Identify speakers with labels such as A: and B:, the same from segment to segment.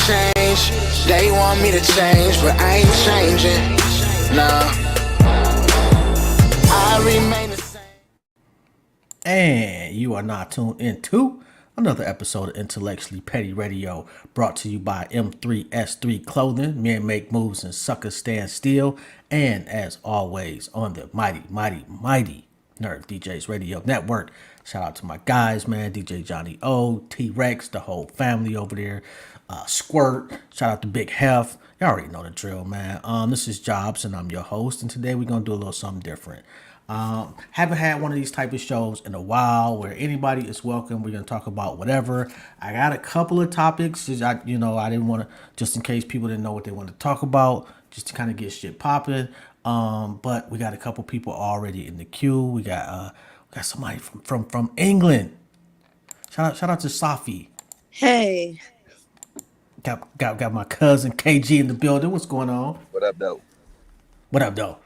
A: change. They want me to change, but I ain't changing. Nah, I remain the same.
B: And you are now tuned into another episode of Intellectually Petty Radio, brought to you by M3S3 Clothing. Men make moves and suckers stand still. And as always, on the mighty Nerd DJs Radio Network. Shout out to my guys, man. DJ Johnny O, T-Rex, the whole family over there. Squirt. Shout out to Big Hef. Y'all already know the drill, man. This is Jobs, and I'm your host. And today we're going to do a little something different. Haven't had one of these type of shows in a while where anybody is welcome. We're going to talk about whatever. I got a couple of topics. I didn't want to, just in case people didn't know what they wanted to talk about, just to kind of get shit popping. But we got a couple people already in the queue. We got somebody from England. Shout out to Safi.
C: Hey.
B: Got my cousin KG in the building. What's going on?
D: What up, though?
B: What up, though?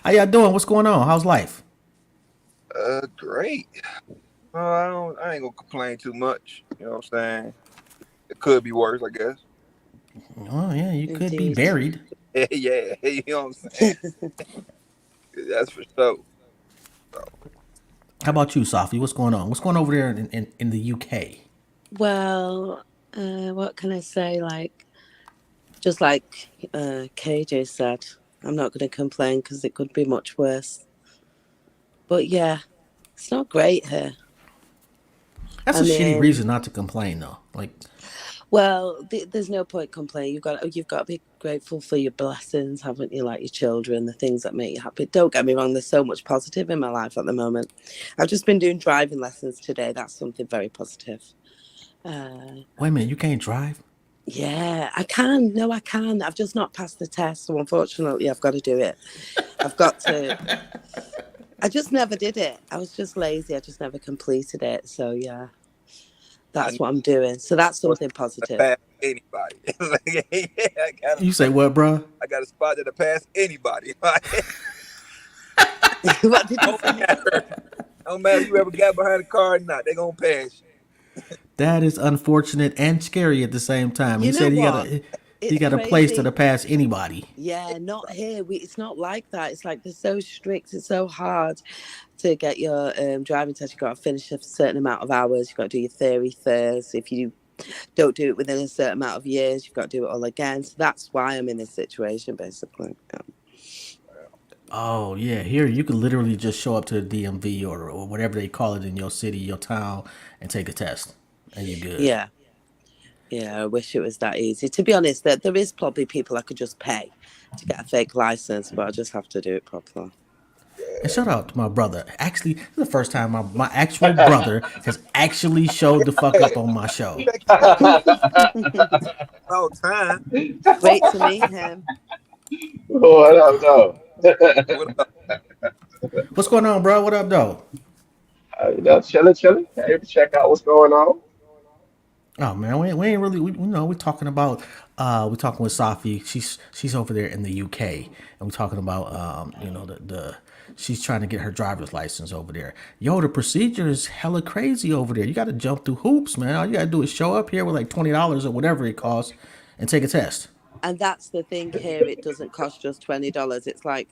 B: How y'all doing? What's going on? How's life?
D: Great. I ain't gonna complain too much. You know what I'm saying? It could be worse, I guess.
B: Oh yeah, you could be buried.
D: Yeah, you know what I'm saying? That's for sure. So.
B: How about you, Safi? What's going on? What's going on over there in the UK?
C: Well, what can I say? Just like KJ said, I'm not going to complain because it could be much worse. But yeah, it's not great here.
B: That's a shitty reason not to complain, though.
C: Well, there's no point complaining. You've got to be grateful for your blessings, haven't you? Like your children, the things that make you happy. Don't get me wrong. There's so much positive in my life at the moment. I've just been doing driving lessons today. That's something very positive.
B: Wait a minute, you can't drive?
C: Yeah, I can. No, I can. I've just not passed the test. So unfortunately, I've got to do it. I've got to. I just never did it. I was just lazy. I just never completed it. So yeah, that's what I'm doing. So that's something positive.
D: Pass anybody.
B: You say what, bro?
D: I got a spot that'll pass anybody.
C: What did you say?
D: No matter if you ever got behind a car or not, they're gonna pass you.
B: That is unfortunate and scary at the same time.
C: You
B: said he got a
C: crazy.
B: place that'll pass anybody.
C: Yeah, not here. It's not like that. It's like they're so strict. It's so hard to get your driving test. You've got to finish a certain amount of hours. You've got to do your theory first. If you don't do it within a certain amount of years, you've got to do it all again. So that's why I'm in this situation, basically. Yeah.
B: Oh, yeah. Here, you can literally just show up to the DMV or whatever they call it in your city, your town, and take a test. And you're good.
C: Yeah. Yeah, I wish it was that easy. To be honest, there is probably people I could just pay to get a fake license, but I just have to do it properly.
B: And shout out to my brother. Actually, this is the first time my actual brother has actually showed the fuck up on my show.
D: All time.
C: Great to meet him.
E: What up, though?
B: What's going on, bro? What up, though?
E: Chilling. Hey, check out what's going on.
B: Oh man, we ain't really we're talking about we're talking with Safi. She's over there in the UK, and we're talking about the she's trying to get her driver's license over there. Yo, the procedure is hella crazy over there. You got to jump through hoops, man. All you got to do is show up here with like $20 or whatever it costs, and take a test.
C: And that's the thing here. It doesn't cost just $20. It's like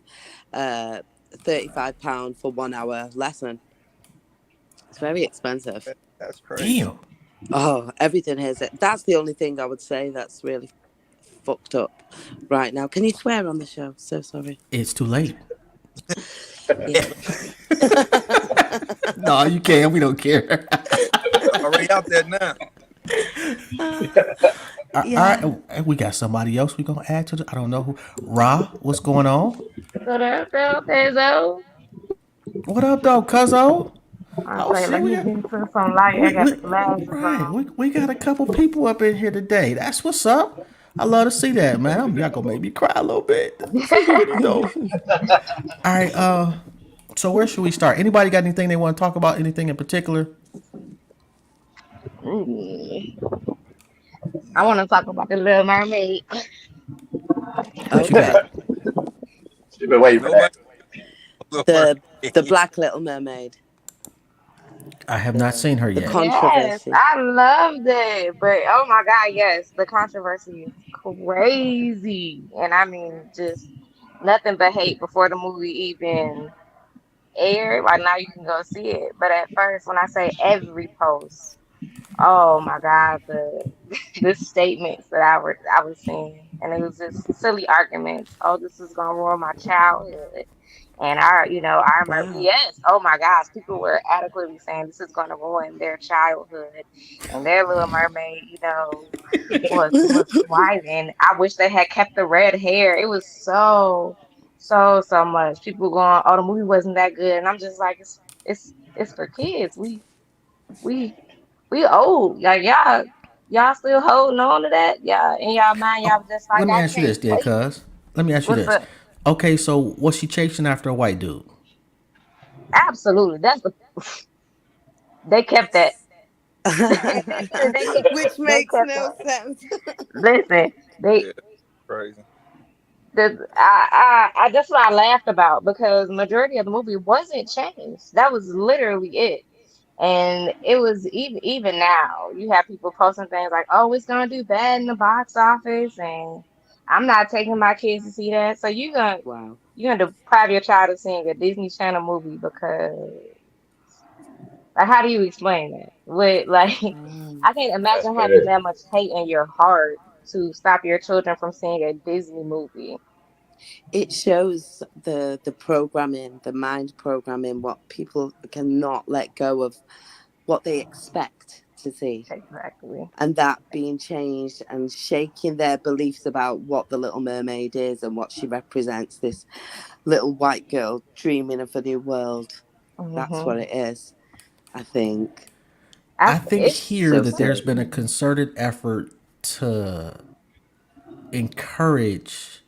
C: £35 for 1 hour lesson. It's very expensive.
D: That's crazy.
B: Damn.
C: Oh, everything is it. That's the only thing I would say that's really fucked up right now. Can you swear on the show? So sorry.
B: It's too late.
C: Yeah.
B: No, you can't. We don't care.
D: Already out there now.
C: Yeah.
B: All right, we got somebody else we gonna add to the. I don't know who. Ra, what's going on?
F: What up, though, Pezo?
B: What up, though, Cuzzo?
F: Let me get into some light. I got the glasses on.
B: We got a couple people up in here today. That's what's up. I love to see that, man. Y'all gonna make me cry a little bit. All right. So where should we start? Anybody got anything they want to talk about? Anything in particular?
F: I want to talk about the Little Mermaid.
B: What you got?
E: You've been waiting for that.
C: The Black Little Mermaid.
B: I have not seen her
C: The
B: yet.
F: Yes,
C: controversy.
F: I loved it. But oh my God, yes, the controversy is crazy. And I mean, just nothing but hate before the movie even aired. Right now, you can go see it. But at first, when I say every post, oh my God, the statements that I was seeing, and it was just silly arguments. Oh, this is gonna ruin my childhood. And I remember,
C: Wow.
F: yes, oh my gosh, people were adequately saying this is going to ruin their childhood and their Little Mermaid, was white, and I wish they had kept the red hair. It was so much. People going, oh, the movie wasn't that good, and I'm just like, it's for kids. We we old, like y'all still holding on to that, yeah, in y'all mind,
B: Oh,
F: y'all just like
B: let me
F: I
B: ask you
F: can't
B: this, then,
F: wait.
B: cuz. Let me ask you
F: What's
B: this.
F: up?
B: Okay, so was she chasing after a white dude?
F: Absolutely, that's they kept that. they kept
C: Which
F: they
C: makes
F: kept
C: no
F: that.
C: sense.
F: Listen,
D: Yeah, crazy.
F: I that's what I laughed about because majority of the movie wasn't changed. That was literally it. And it was even now, you have people posting things like, "Oh, it's gonna do bad in the box office," and I'm not taking my kids to see that. So
C: Wow.
F: you're gonna deprive your child of seeing a Disney Channel movie because like, how do you explain that? With like,
C: Wow.
F: I can't
E: That's
F: imagine having
E: crazy.
F: that much hate in your heart to stop your children from seeing a Disney movie.
C: It shows the programming, the mind programming, what people cannot let go of, what they expect to see,
F: Exactly.
C: and that being changed and shaking their beliefs about what the Little Mermaid is and what she represents. This little white girl dreaming of a new world. That's
F: Hmm.
C: what it is. I think
B: I think
F: It's
B: here
C: so
B: that there's
C: silly.
B: been a concerted effort to encourage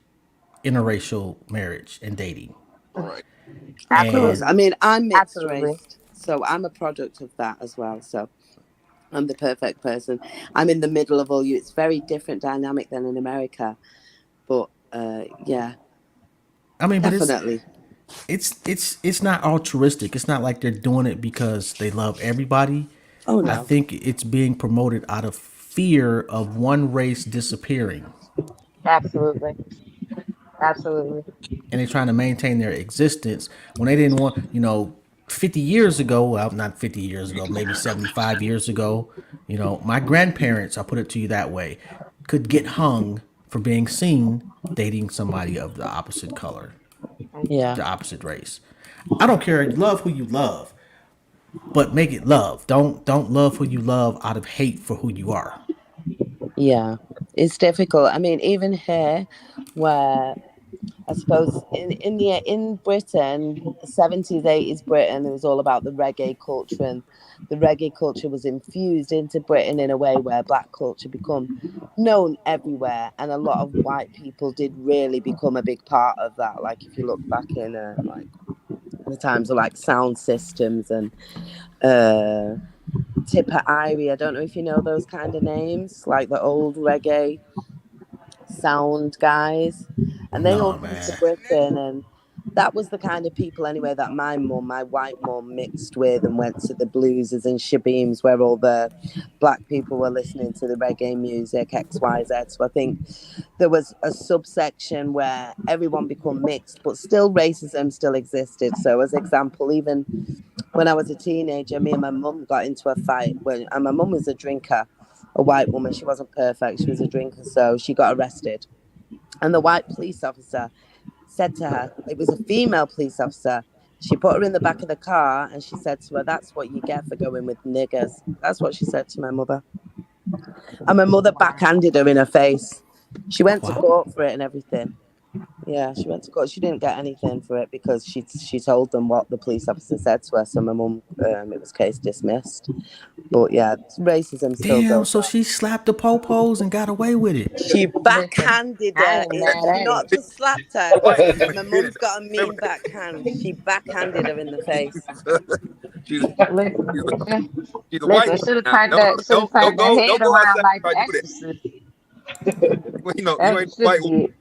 B: interracial marriage and dating.
D: Right.
C: Of course. I
B: And
F: absolutely,
C: mean, I'm mixed
F: absolutely.
C: raced, so I'm a product of that as well. So I'm the perfect person. I'm in the middle of all you. It's very different dynamic than in America, but yeah,
B: I mean, but
C: definitely.
B: it's not altruistic. It's not like they're doing it because they love everybody.
C: Oh
B: I
C: no.
B: think it's being promoted out of fear of one race disappearing,
F: Absolutely, absolutely.
B: and they're trying to maintain their existence when they didn't want, 50 years ago, well, not 50 years ago, maybe 75 years ago, my grandparents, I'll put it to you that way, could get hung for being seen dating somebody of the opposite color,
C: Yeah.
B: the opposite race. I don't care. Love who you love, but make it love. Don't love who you love out of hate for who you are.
C: Yeah. It's difficult. I mean, even here, where I suppose in Britain, 70s, 80s Britain, it was all about the reggae culture, and the reggae culture was infused into Britain in a way where black culture become known everywhere, and a lot of white people did really become a big part of that. Like if you look back in like the times of like sound systems and uh Tipper Irie, I don't know if you know those kind of names, like the old reggae sound guys, and they all
B: No,
C: came to
B: man.
C: Britain, and that was the kind of people anyway that my mum, my white mum, mixed with and went to the blueses and shabeams where all the black people were listening to the reggae music XYZ. So I think there was a subsection where everyone become mixed, but still racism still existed. So as example, even when I was a teenager, me and my mum got into a fight when, and my mum was a drinker, a white woman. She wasn't perfect. She was a drinker, so she got arrested. And the white police officer said to her, it was a female police officer. She put her in the back of the car and she said to her, "That's what you get for going with niggers." That's what she said to my mother. And my mother
F: Wow.
C: backhanded her in her face. She
B: Oh,
C: went to
B: wow.
C: court for it and everything. Yeah, she went to court. She didn't get anything for it because she told them what the police officer said to her. So my mum, it was case dismissed. But yeah, racism still
B: Damn,
C: goes
B: so
C: on.
B: she slapped the popos and got away with it.
C: She
F: Listen,
C: backhanded
F: I
C: her.
F: ain't mad
C: She
F: at
C: not
F: it.
C: just slapped her. My
D: Hit
C: mum's
D: it.
C: got a mean backhand. She backhanded her in the face.
D: she's
F: Listen,
D: she's a, she's a white
F: listen.
D: woman now. Don't
F: Should have turned that head
D: don't go
F: around
D: outside
F: like
D: and try
F: the
D: to do that.
F: Exorcist.
D: You
F: That's
D: ain't
F: what
D: a
F: should
D: white
F: have
D: woman.
F: did.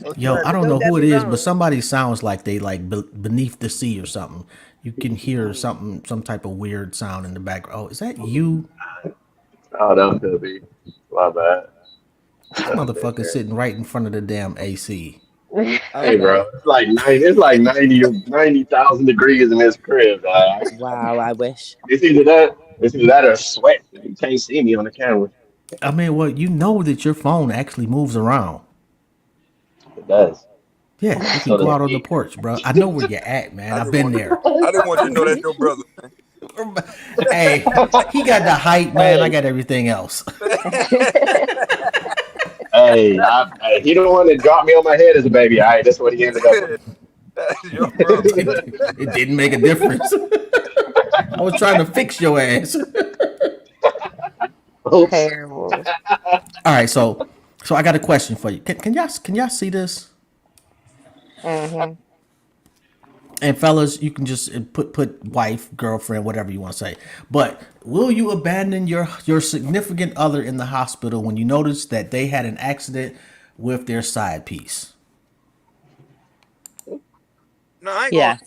D: Don't
B: Yo,
D: try
B: I
C: But
B: don't
C: don't
B: know
C: get
B: who
C: me
B: it is, but
C: wrong.
B: somebody sounds like they like beneath the sea or something. you can hear some type of weird sound in the background. Oh, is that you?
E: Oh, that could be. My bad.
B: This motherfucker sitting right in front of the damn AC.
E: Hey, bro, it's like 90. It's like 90,000 degrees in this crib, dog.
C: Wow, I wish.
E: It's either that. It's either that or sweat. You can't see me on the camera.
B: I mean, well, you know that your phone actually moves around.
E: It does.
B: Yeah, you can
E: So
B: go
E: does
B: out on the
E: he.
B: porch, bro. I know where you're at, man.
D: I
B: I've
D: just
B: been
D: want
B: there.
D: I didn't want you to know that's your brother,
B: Hey, he got the height, man. I
E: Hey,
B: got everything else.
E: hey, he the one that dropped me on my head as a baby. All right, that's what he ended up
D: man.
E: with.
D: That's your brother.
B: It didn't make a difference. I was trying to fix your ass.
E: Oops.
F: Terrible.
B: All right, so I got a question for you. Can y'all see this?
F: Hmm.
B: And fellas, you can just put wife, girlfriend, whatever you want to say. But will you abandon your significant other in the hospital when you notice that they had an accident with their side piece?
D: No,
C: Yeah.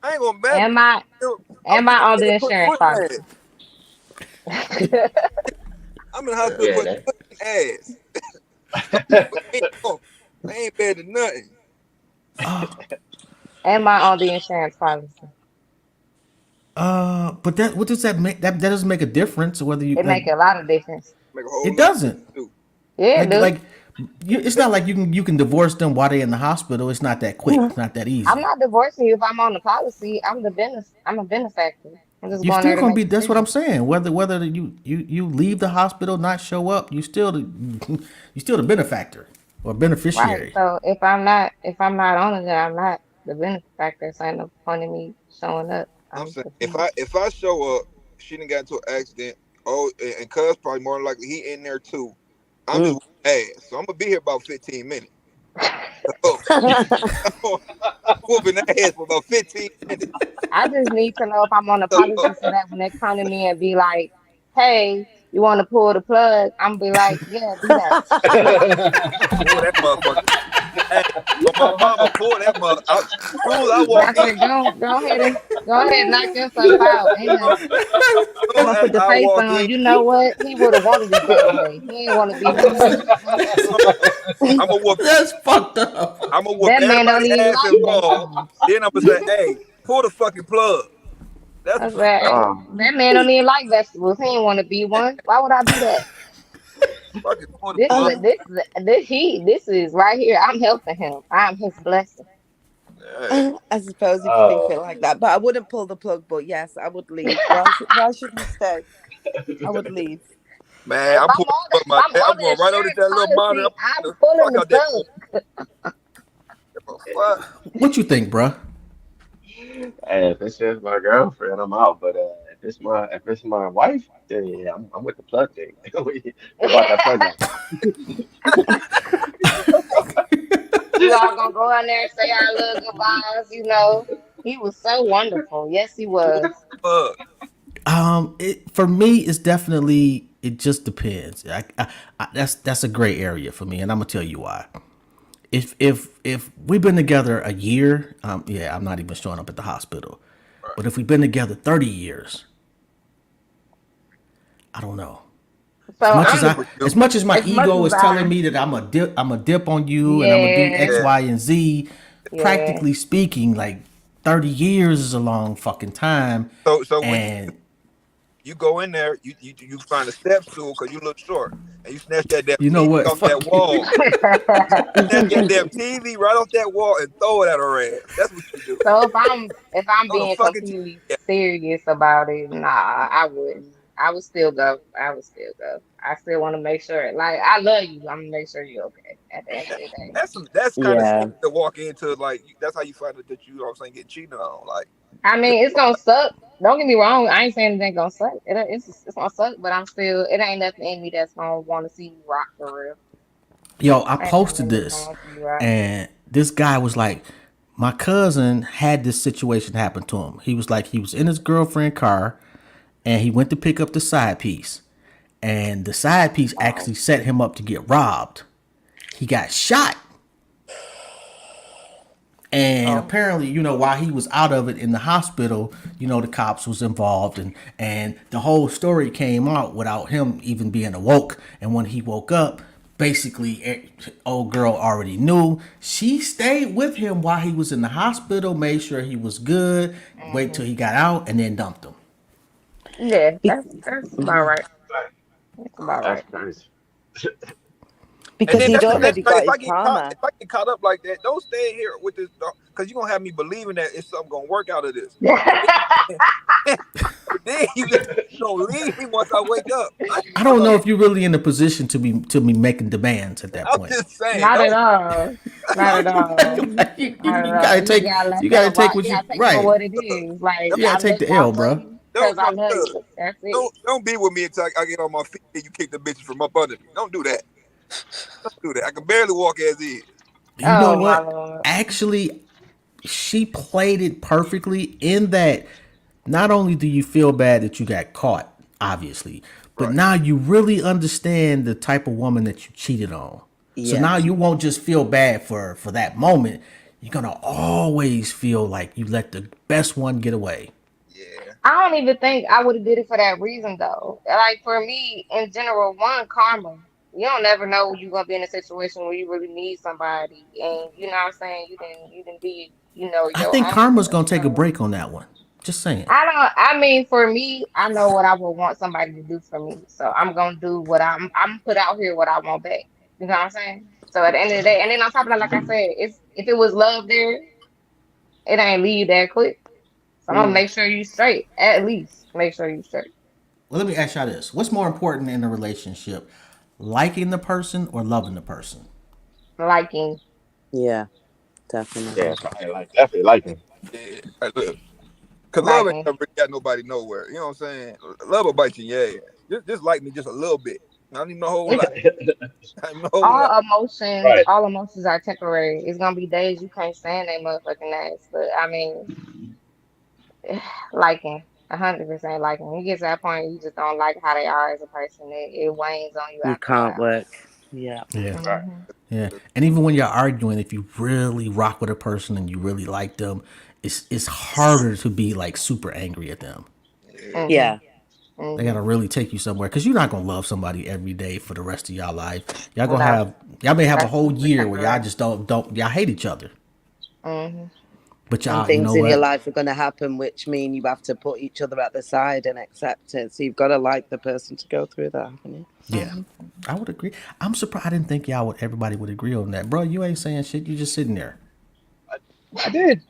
D: I ain't gonna bet.
F: Am I
D: I'm
F: am I on the
D: put
F: insurance
D: foot in
F: policy?
D: ass. I'm in the hospital
E: Yeah,
D: putting foot in ass. I ain't bad to nothing.
F: Am I on the insurance policy?
B: But that what does that make? That doesn't make a difference whether you
F: It
B: like.
F: make a lot of difference.
D: Make a whole
B: It
D: lot of
B: doesn't.
D: too.
F: Yeah,
B: Like
F: dude.
B: like it's not like you can divorce them while they're in the hospital. It's not that quick. It's not that
F: I'm
B: easy.
F: not divorcing you if I'm on the policy. I'm a benefactor. I'm just
B: You
F: going there
B: still
F: to
B: gonna
F: make
B: be. That's what I'm
F: decisions.
B: saying. Whether you leave the hospital, not show up, you still the you still the benefactor or
F: Right.
B: beneficiary.
F: So if I'm not on it, then I'm not the benefactor. So ain't no point in me showing up.
D: I'm
F: I'm
D: saying
F: confused.
D: if I show up, she didn't get into an accident. Oh, and Cuz probably more than likely he in there too. I'm just
C: Mm.
D: whooping ass, so I'm gonna be here about 15 minutes. Whooping ass for about 15 minutes.
F: I just need to know if I'm on the policy so that when they come to me and be like, "Hey, you want to pull the plug?" I'm be like, "Yeah, do that."
D: Pull that motherfucker. Hey, on my mama, pull that mother out. Soon as I walk
F: I
D: in,
F: said, go ahead, knock yourself out. Ain't nothing. I'm
D: soon
F: gonna
D: as
F: put the
D: I
F: face
D: walk in,
F: on. You know what? He would have wanted it that way. He ain't want to be with me.
D: I'm gonna whoop.
B: That's fucked up.
D: I'm gonna whoop
F: That man don't
D: everybody
F: even
D: ass
F: like
D: involved.
F: vegetables.
D: Then I'm gonna say, "Hey, pull the fucking plug." That's
F: I said, that man don't even like vegetables. He ain't want to be one. Why would I do that?
D: fucking pull the
F: This
D: plug.
C: Uh,
F: is this is right here. I'm helping him. I'm his blessing.
D: Hey,
C: I suppose if you think of it
E: Oh,
C: like that, but I wouldn't pull the plug. But yes, I would leave. Why should he stay? I would leave.
D: man, I'm pulling the plug
F: If I'm
D: I'm
F: on the
D: going right over to
F: insurance
D: that little monitor. I'm
F: policy, I'm
D: pulling the
F: pulling
D: fuck
F: the
D: out that cord.
F: plug.
D: Fuck.
B: What you think, bruh?
E: hey, if it's just my girlfriend, I'm out. But if it's my wife, then yeah, I'm with the plug thing. We about that plug out.
F: We all gonna go in there and say our little goodbyes. He was so wonderful. Yes, he
D: Pull
F: was.
D: the plug.
B: For me, it's definitely it just depends. That's a gray area for me, and I'm gonna tell you why. If we've been together a year, yeah, I'm not even showing up at the hospital. But if we've been together 30 years, I don't know.
F: So
D: I feel what you
B: As
D: do.
B: much as my
F: as much
B: ego
F: as
B: is telling
F: I,
B: me that I'm a dip on you and I'm gonna do X,
F: yeah,
D: Yeah.
B: Y, and Z,
F: yeah.
B: practically speaking, like 30 years is a long fucking time.
D: So when
B: And
D: you go in there, you find a step stool because you look short, and you snatch that damn
B: you know
D: TV
B: what?
D: off that
B: Fuck you.
D: wall. Snatch that damn TV right off that wall and throw it at her ass. That's what you do.
F: So if I'm
D: Throw the
F: being
D: fucking TV.
F: completely
D: Yeah.
F: serious about it, nah, I wouldn't. I would still go. I would still go. I still want to make sure. Like I love you. I'm gonna make sure you're okay at the end of the day.
D: That's kind of
C: Yeah.
D: scary to walk into. Like that's how you find out that you know what I'm saying get cheated on. Like
F: I mean, it's gonna suck. Don't get me wrong. I ain't saying it ain't gonna suck. It's gonna suck, but I'm still. It ain't nothing in me that's gonna want to see you rock for real.
B: Yo, I
F: Ain't nothing
B: posted
F: in me that's gonna
B: this,
F: want to see you rock.
B: and this guy was like, my cousin had this situation happen to him. He was like, he was in his girlfriend car, and he went to pick up the side piece, and the side piece
F: Wow.
B: actually set him up to get robbed. He got shot, And
F: Oh,
B: apparently, while he was out of it in the hospital, the cops was involved, and the whole story came out without him even being awoke. And when he woke up, basically, old girl already knew. She stayed with him while he was in the hospital, made sure he was good, wait till he got out, and then dumped him.
F: yeah,
C: Be-
F: that's about right. That's about
E: That's
F: right.
E: crazy.
D: And
C: because
D: then
C: he'd
D: that's the
B: Crazy.
C: already
D: next thing.
C: got his karma.
D: If I get caught up like that, don't stay here with this, because you're gonna have me believing that it's something gonna work out of this. Then you gonna leave me once I wake up.
B: I don't know if you're really in a position to be making demands at that
D: I'm
B: point.
D: just saying,
F: Not at
D: don't.
F: all. Not at all.
B: Like, you,
F: Not
B: you
F: at all.
B: gotta
F: You just
B: take
F: gotta let
B: you gotta
F: that
B: take
F: rock.
B: what
F: You
B: you
F: gotta take it for
B: right.
F: what it is. Like
B: You gotta take the L,
F: love
B: bro.
F: you because
D: Don't
F: I love
D: look.
F: you. That's it.
D: Don't be with me until I get on my feet and you kick the bitches from up under me. Don't do that. Don't do that. I can barely walk as is.
B: You know
F: Oh my
B: what?
F: lord.
B: Actually, she played it perfectly in that not only do you feel bad that you got caught, obviously, but
D: Right.
B: now you really understand the type of woman that you cheated on. So
C: Yeah.
B: now you won't just feel bad for that moment. You're gonna always feel like you let the best one get away.
D: Yeah.
F: I don't even think I would have did it for that reason though. Like for me, in general, one karma. You don't never know you're gonna be in a situation where you really need somebody, and you know what I'm saying. You didn't be
B: I
F: your
B: think
F: own.
B: karma's gonna take a
F: So
B: break on that one. Just saying.
F: I don't. I mean, for me, I know what I would want somebody to do for me, so I'm gonna do what I'm put out here what I want back. You know what I'm saying? So at the end of the day, and then on top of that, like I said, it's if it was love there, it ain't leave that quick. So I'm gonna
C: Mm.
F: make sure you straight. At least make sure you straight.
B: Well, let me ask y'all this: what's more important in a relationship, liking the person or loving the person?
F: Liking,
C: Yeah,
E: Yeah,
C: definitely.
E: probably like definitely like him.
D: Yeah. Hey, look. Cause love ain't
F: liking.
D: never really got nobody nowhere. You know what I'm saying? Love will bite you in your ass. Just like me just a little bit. Not even a whole
F: It's
D: lot. Not even a whole lot.
E: Right.
F: all emotions are temporary. It's gonna be days you can't stand that motherfucking ass, but I mean, liking. 100% liking. You get to that point, you just don't like how they are as a person. It wanes on you
C: You
F: after a
C: can't
F: while.
C: work. Yeah.
B: Yeah.
E: Right.
F: Hmm.
B: Yeah, and even when you're arguing, if you really rock with a person and you really like them, it's harder to be like super angry at them.
D: Yeah.
F: Hmm.
C: Yeah.
B: They
F: Hmm.
B: gotta really take you somewhere because you're not gonna love somebody every day for the rest of y'all life.
F: No,
B: Y'all may have a
F: that's
B: whole
F: super
B: year where y'all
F: temporary.
B: just don't y'all hate each other,
F: Hmm.
B: but
C: And
B: y'all, you
C: things
B: know
C: in your
B: what?
C: life are going to happen, which mean you have to put each other at the side and accept it. So you've got to like the person to go through that, haven't you?
B: Yeah, I would agree. I'm surprised. I didn't think everybody would agree on that, bro. You ain't saying shit. You just sitting there.
E: I did.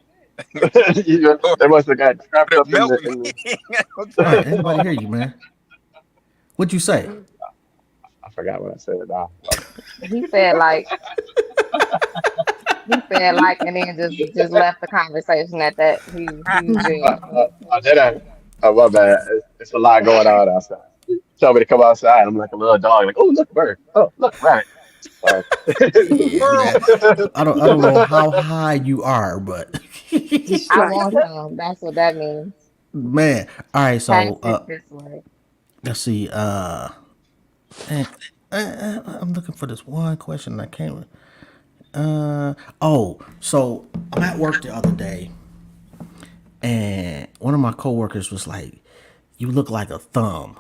E: They must have got trapped
D: That
E: up in
D: melt
E: the
D: me. I'm
B: Right?
D: trying to
B: Anybody
D: talk.
B: hear you, man? What'd you say?
E: I forgot what I said. Nah.
F: He said like he said like, and then just left the conversation at that. He did.
E: Did I? Oh, my bad. It's a lot going on outside. You tell me to come outside. I'm like a little dog. Like, oh, look, a bird. Oh, look, a rabbit. Sorry.
B: Yeah,
D: Squirrel.
B: man. I don't know how high you are, but
F: I
C: Distract.
F: want some. That's what that means.
B: man. All right,
F: Pass
B: so
F: it this way.
B: let's see. Man, I'm looking for this one question. I can't. Oh, so I'm at work the other day, and one of my coworkers was like, "You look like a thumb."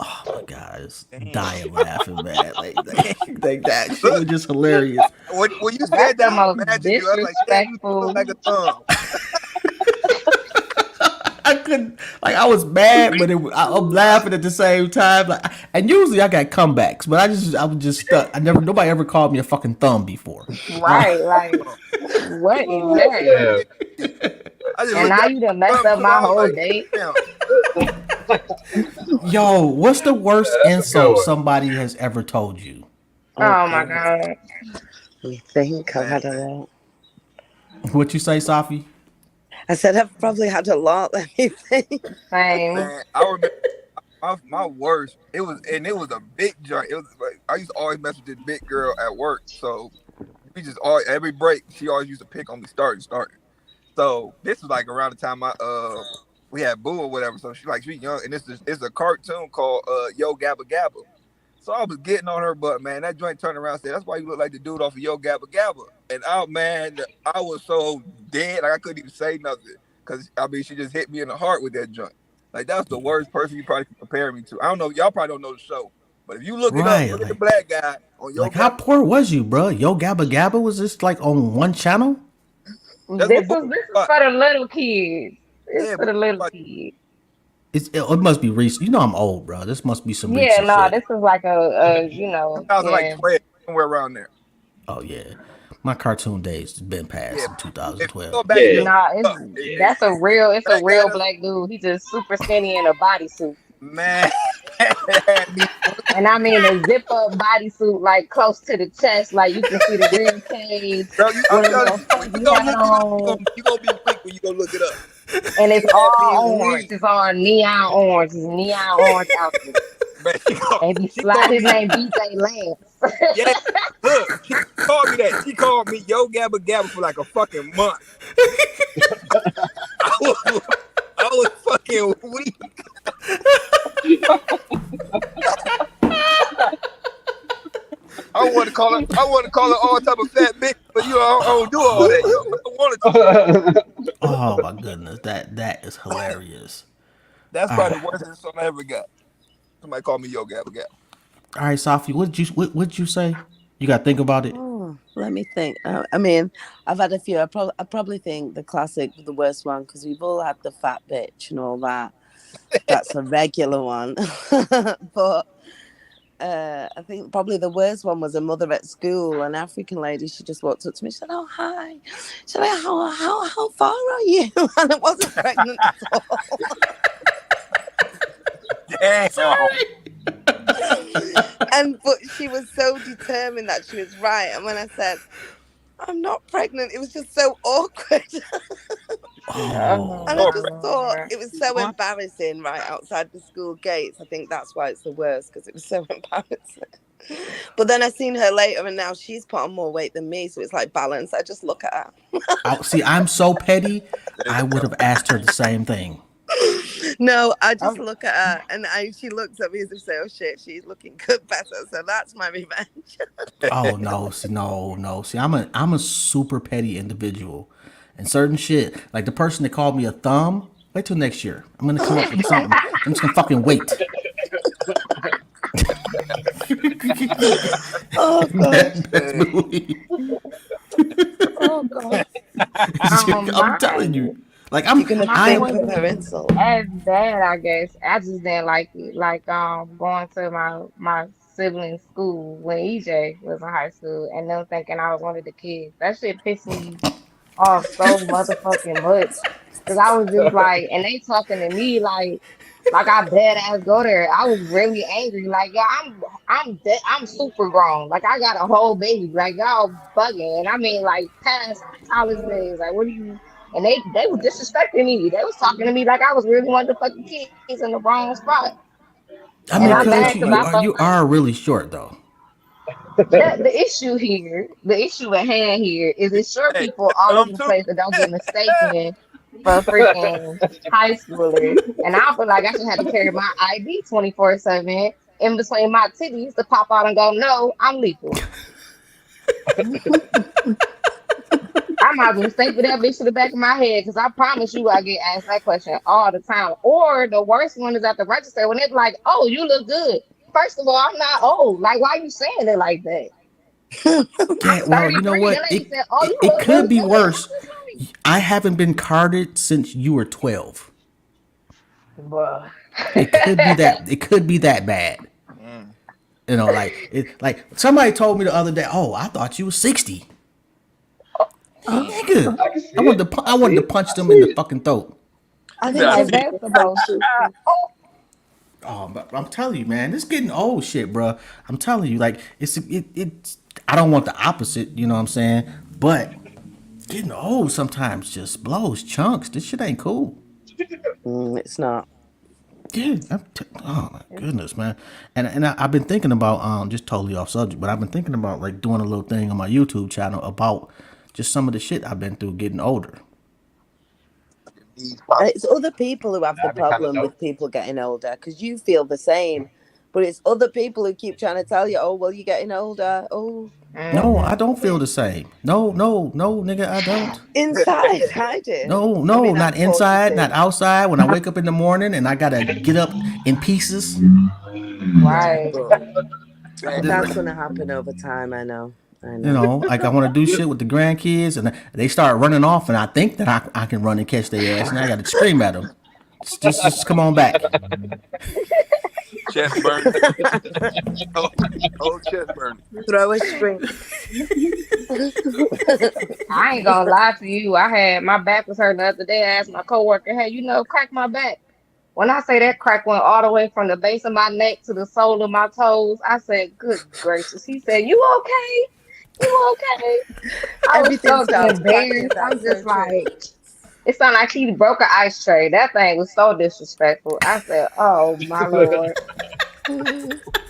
B: Oh my god, I was
D: Damn.
B: dying laughing, man. Like that shit
D: Look,
B: was just hilarious.
D: when you
F: That's
D: said that,
F: the
D: I
F: most
D: imagined you. I was like, damn, you look
F: disrespectful.
D: like a thumb.
B: I couldn't like I was mad, but I'm laughing at the same time. Like, and usually I got comebacks, but I was just stuck. Nobody ever called me a fucking thumb before.
F: Right, like what is
E: Oh,
F: that?
E: yeah.
D: I just
F: And
D: looked
F: now
D: at
F: you done
D: the
F: messed
D: thumb
F: up
D: too. I
F: my
D: was
F: whole
D: like,
F: date.
D: damn.
B: Yo, what's the worst
E: That's a good
B: insult
E: one.
B: somebody has ever told you?
C: Oh,
F: Oh my
C: God.
F: god.
C: We think I've
D: Man,
C: had a lot.
B: What you say, Safi?
C: I said I've probably had a lot. Let me think.
F: Same.
D: man, I remember my worst. It was a big joint. It was like I used to always mess with this big girl at work. So we just always every break she always used to pick on me starting. So this was like around the time we had Boo or whatever. So she young and this is it's a cartoon called Yo Gabba Gabba. So I was getting on her butt, man. That joint turned around and said, "That's why you look like the dude off of Yo Gabba Gabba." And oh man, I was so dead, like I couldn't even say nothing. Cause I mean, she just hit me in the heart with that joint. Like that's the worst person you probably can compare me to. I don't know, y'all probably don't know the show, but if you look it up,
B: Right.
D: look at the black guy on Yo
B: Like how
D: Gabba.
B: poor was you, bro? Yo Gabba Gabba was this like on one channel?
D: That's what book.
F: This is for the little kids. It's
D: Yeah,
F: for
D: but
F: the little
D: like,
F: kids.
B: It must be recent. You know I'm old, bro. This must be some
F: Yeah,
B: recent
F: no,
B: shit.
F: this is like yeah.
D: 2012, somewhere around there.
B: Oh yeah, my cartoon days has been
D: Yeah,
B: past in
D: if you
B: 2012.
D: go back and
E: Yeah.
D: just
F: Nah,
D: look,
F: that's a real, it's a
D: black guy,
F: real black dude. He's just super skinny in a bodysuit.
D: man, it had me.
F: And I mean a zip up bodysuit, like close to the chest, like you can see the rib cage
D: Bro, I'm
F: with a
D: telling
F: little
D: you, when you
F: fuzzy
D: go
F: hat
D: look it up,
F: on.
D: you gonna be weak when you go look it up.
F: And it's
D: It had me
F: all orange.
D: weak.
F: It's all neon orange. It's neon orange outfit.
D: Man,
F: And he
D: she
F: slide
D: called
F: his
D: me,
F: name BJ Lance.
D: yeah, look, she called me that. She called me Yo Gabba Gabba for like a fucking month. I was, I was fucking weak. I want to call her all type of fat bitch, but I don't do all that. I don't want to.
B: Oh my goodness, that is hilarious.
D: That's
B: All
D: probably
B: right,
D: the worst insult I ever got. Somebody called me Yo Gabba Gabba.
B: all right, Sophie. What did you say? You got to think about it.
C: Oh, let me think. I mean, I've had a few. I probably think the classic, the worst one, because we've all had the fat bitch and all that. That's a regular one. But I think probably the worst one was a mother at school, an African lady. She just walked up to me. She said, "Oh, hi." She said, "How far are you?" And I wasn't pregnant at all.
D: Damn.
C: And but she was so determined that she was right. And when I said, "I'm not pregnant," it was just so awkward.
B: Oh,
C: And I
D: Oh,
C: just thought it was so embarrassing right outside the school gates. I think that's why it's the worst, because it was so embarrassing. But then I seen her later and now she's put on more weight than me. So it's like balance. I just look at her.
B: see, I'm so petty. I would have asked her the same thing.
C: No, I just
F: Oh,
C: look at her and she looks at me as if say, "Oh shit, she's looking good better." So that's my revenge.
B: Oh no, see, no. See, I'm a super petty individual, and certain shit like the person that called me a thumb. Wait till next year. I'm gonna come up with something. I'm just gonna fucking wait.
C: Oh god.
B: Best believe.
C: Oh god.
B: I'm telling you,
F: mine.
B: like
C: You're gonna
F: Mine
C: think of
F: wasn't
C: her insult.
F: as bad, I guess. I just didn't like it. Like going to my siblings' school when EJ was in high school and them thinking I was one of the kids. That shit pissed me off so motherfucking much. Cause I was just like, and they talking to me like I dead ass go there. I was really angry. Like, yeah, I'm super grown. Like I got a whole baby. Like y'all bugging. And I mean like past college days. Like what do you and they were disrespecting me. They was talking to me like I was really one of the fucking kids in the wrong spot.
B: I
F: And
B: mean,
F: I'm
B: cause
F: mad because
B: you
F: I
B: are
F: felt
B: you
F: like
B: are really short though.
F: the issue at hand here is it's short
D: Hey,
F: people all
D: thumb
F: over the
D: too.
F: place that don't get mistaken for freaking high schoolers. And I feel like I should have to carry my ID 24/7 in between my titties to pop out and go, no, I'm lethal. I might as well staple that bitch to the back of my head because I promise you I get asked that question all the time. Or the worst one is at the register when it's like, oh, you look good. First of all, I'm not old. Like, why you saying it like that?
B: Yeah,
F: I'm
B: well, you know
F: 33.
B: what?
F: The lady said, oh, you
B: It
F: look
B: could
F: really
B: be
F: good. I
B: worse. I haven't been carded since you were 12.
F: was
B: It could be
F: like,
B: that. It could be that bad.
D: Mm.
B: You know, like somebody told me the other day. Oh, I thought you was 60. Nigga,
E: I can see it.
B: I wanted to punch
E: I
B: them
E: see
B: in the
E: it.
B: fucking throat.
C: I think
D: Nah,
C: my
F: like
D: see,
F: that's the most. Oh,
B: Oh, but I'm telling you, man, this getting old shit, bro. I'm telling you, like it's. I don't want the opposite. You know what I'm saying? But getting old sometimes just blows chunks. This shit ain't cool.
C: it's not.
B: Yeah, oh my goodness, man, I've been thinking about just totally off subject, but I've been thinking about like doing a little thing on my YouTube channel about just some of the shit I've been through getting older.
D: knees popping.
C: It's other people who have the
E: That'd be kind of
C: problem
E: dope.
C: with people getting older because you feel the same. But it's other people who keep trying to tell you, oh, well, you're getting older. Oh,
B: No,
F: Hmm.
B: I don't feel the same. No, no, no, nigga, I don't.
C: inside, I do.
B: No,
C: I
B: no,
C: mean,
B: not
C: I'm
B: inside, not
C: 42.
B: outside. When I wake up in the morning and I gotta get up in pieces,
C: Yeah,
F: Right.
C: but
B: th-
C: that's going to happen over time. I know. I
B: you
C: know.
B: know, like I want to do shit with the grandkids, and they start running off, and I think that I can run and catch their ass, and I got to scream at them, just come on back.
D: Chest burning. Oh, oh, chest burning.
C: Throw a string.
F: I ain't gonna lie to you. I had my back was hurting the other day. I asked my coworker, "Hey, crack my back." When I say that crack went all the way from the base of my neck to the sole of my toes, I said, "Good gracious." He said, "You okay? You okay?" I was
C: Everything
F: so
C: starts cracking.
F: embarrassed. I'm
C: That's so
F: just
C: true.
F: like, it sounded like he broke an ice tray. That thing was so disrespectful. I said, "Oh my lord."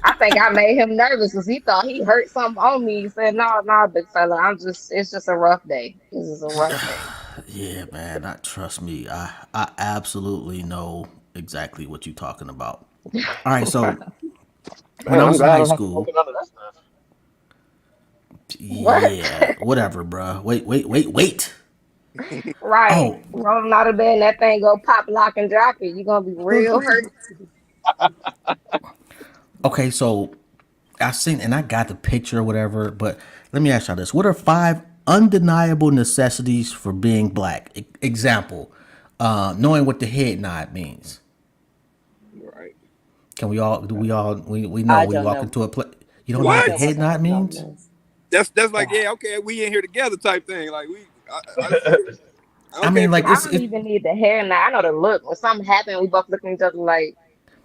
F: I think I made him nervous because he thought he hurt something on me. He said, "No, no, big fella. It's just a rough day. This is a rough day."
B: Yeah, man, trust me, I absolutely know exactly what you're talking about. All right, so when
E: Man,
B: I
E: I'm
B: was in
E: glad I
B: high
E: don't have to go
B: school,
E: through none of that stuff.
F: What?
B: yeah, whatever, bruh. Wait.
F: Right.
B: Oh,
F: Rolling out of bed and that thing go pop, lock, and drop it. You're gonna be real hurt.
B: okay, so I seen and I got the picture or whatever, but let me ask y'all this: what are 5 undeniable necessities for being black? Example, knowing what the head nod means.
D: Right.
B: Can we all? Do we all? We know
C: I
B: we
C: don't
B: walk
C: know.
B: into a place. You don't
C: No,
B: know what
C: I
B: the
D: What?
C: know what
B: head
C: the
B: nod
C: head nod
B: means?
C: means.
D: That's like, yeah, okay, we in here together type thing. Like
B: I
D: okay,
B: mean, like
F: I
B: it's
F: don't
B: it,
F: even need the hair now. I know the look. When something happened, we both look at each other like,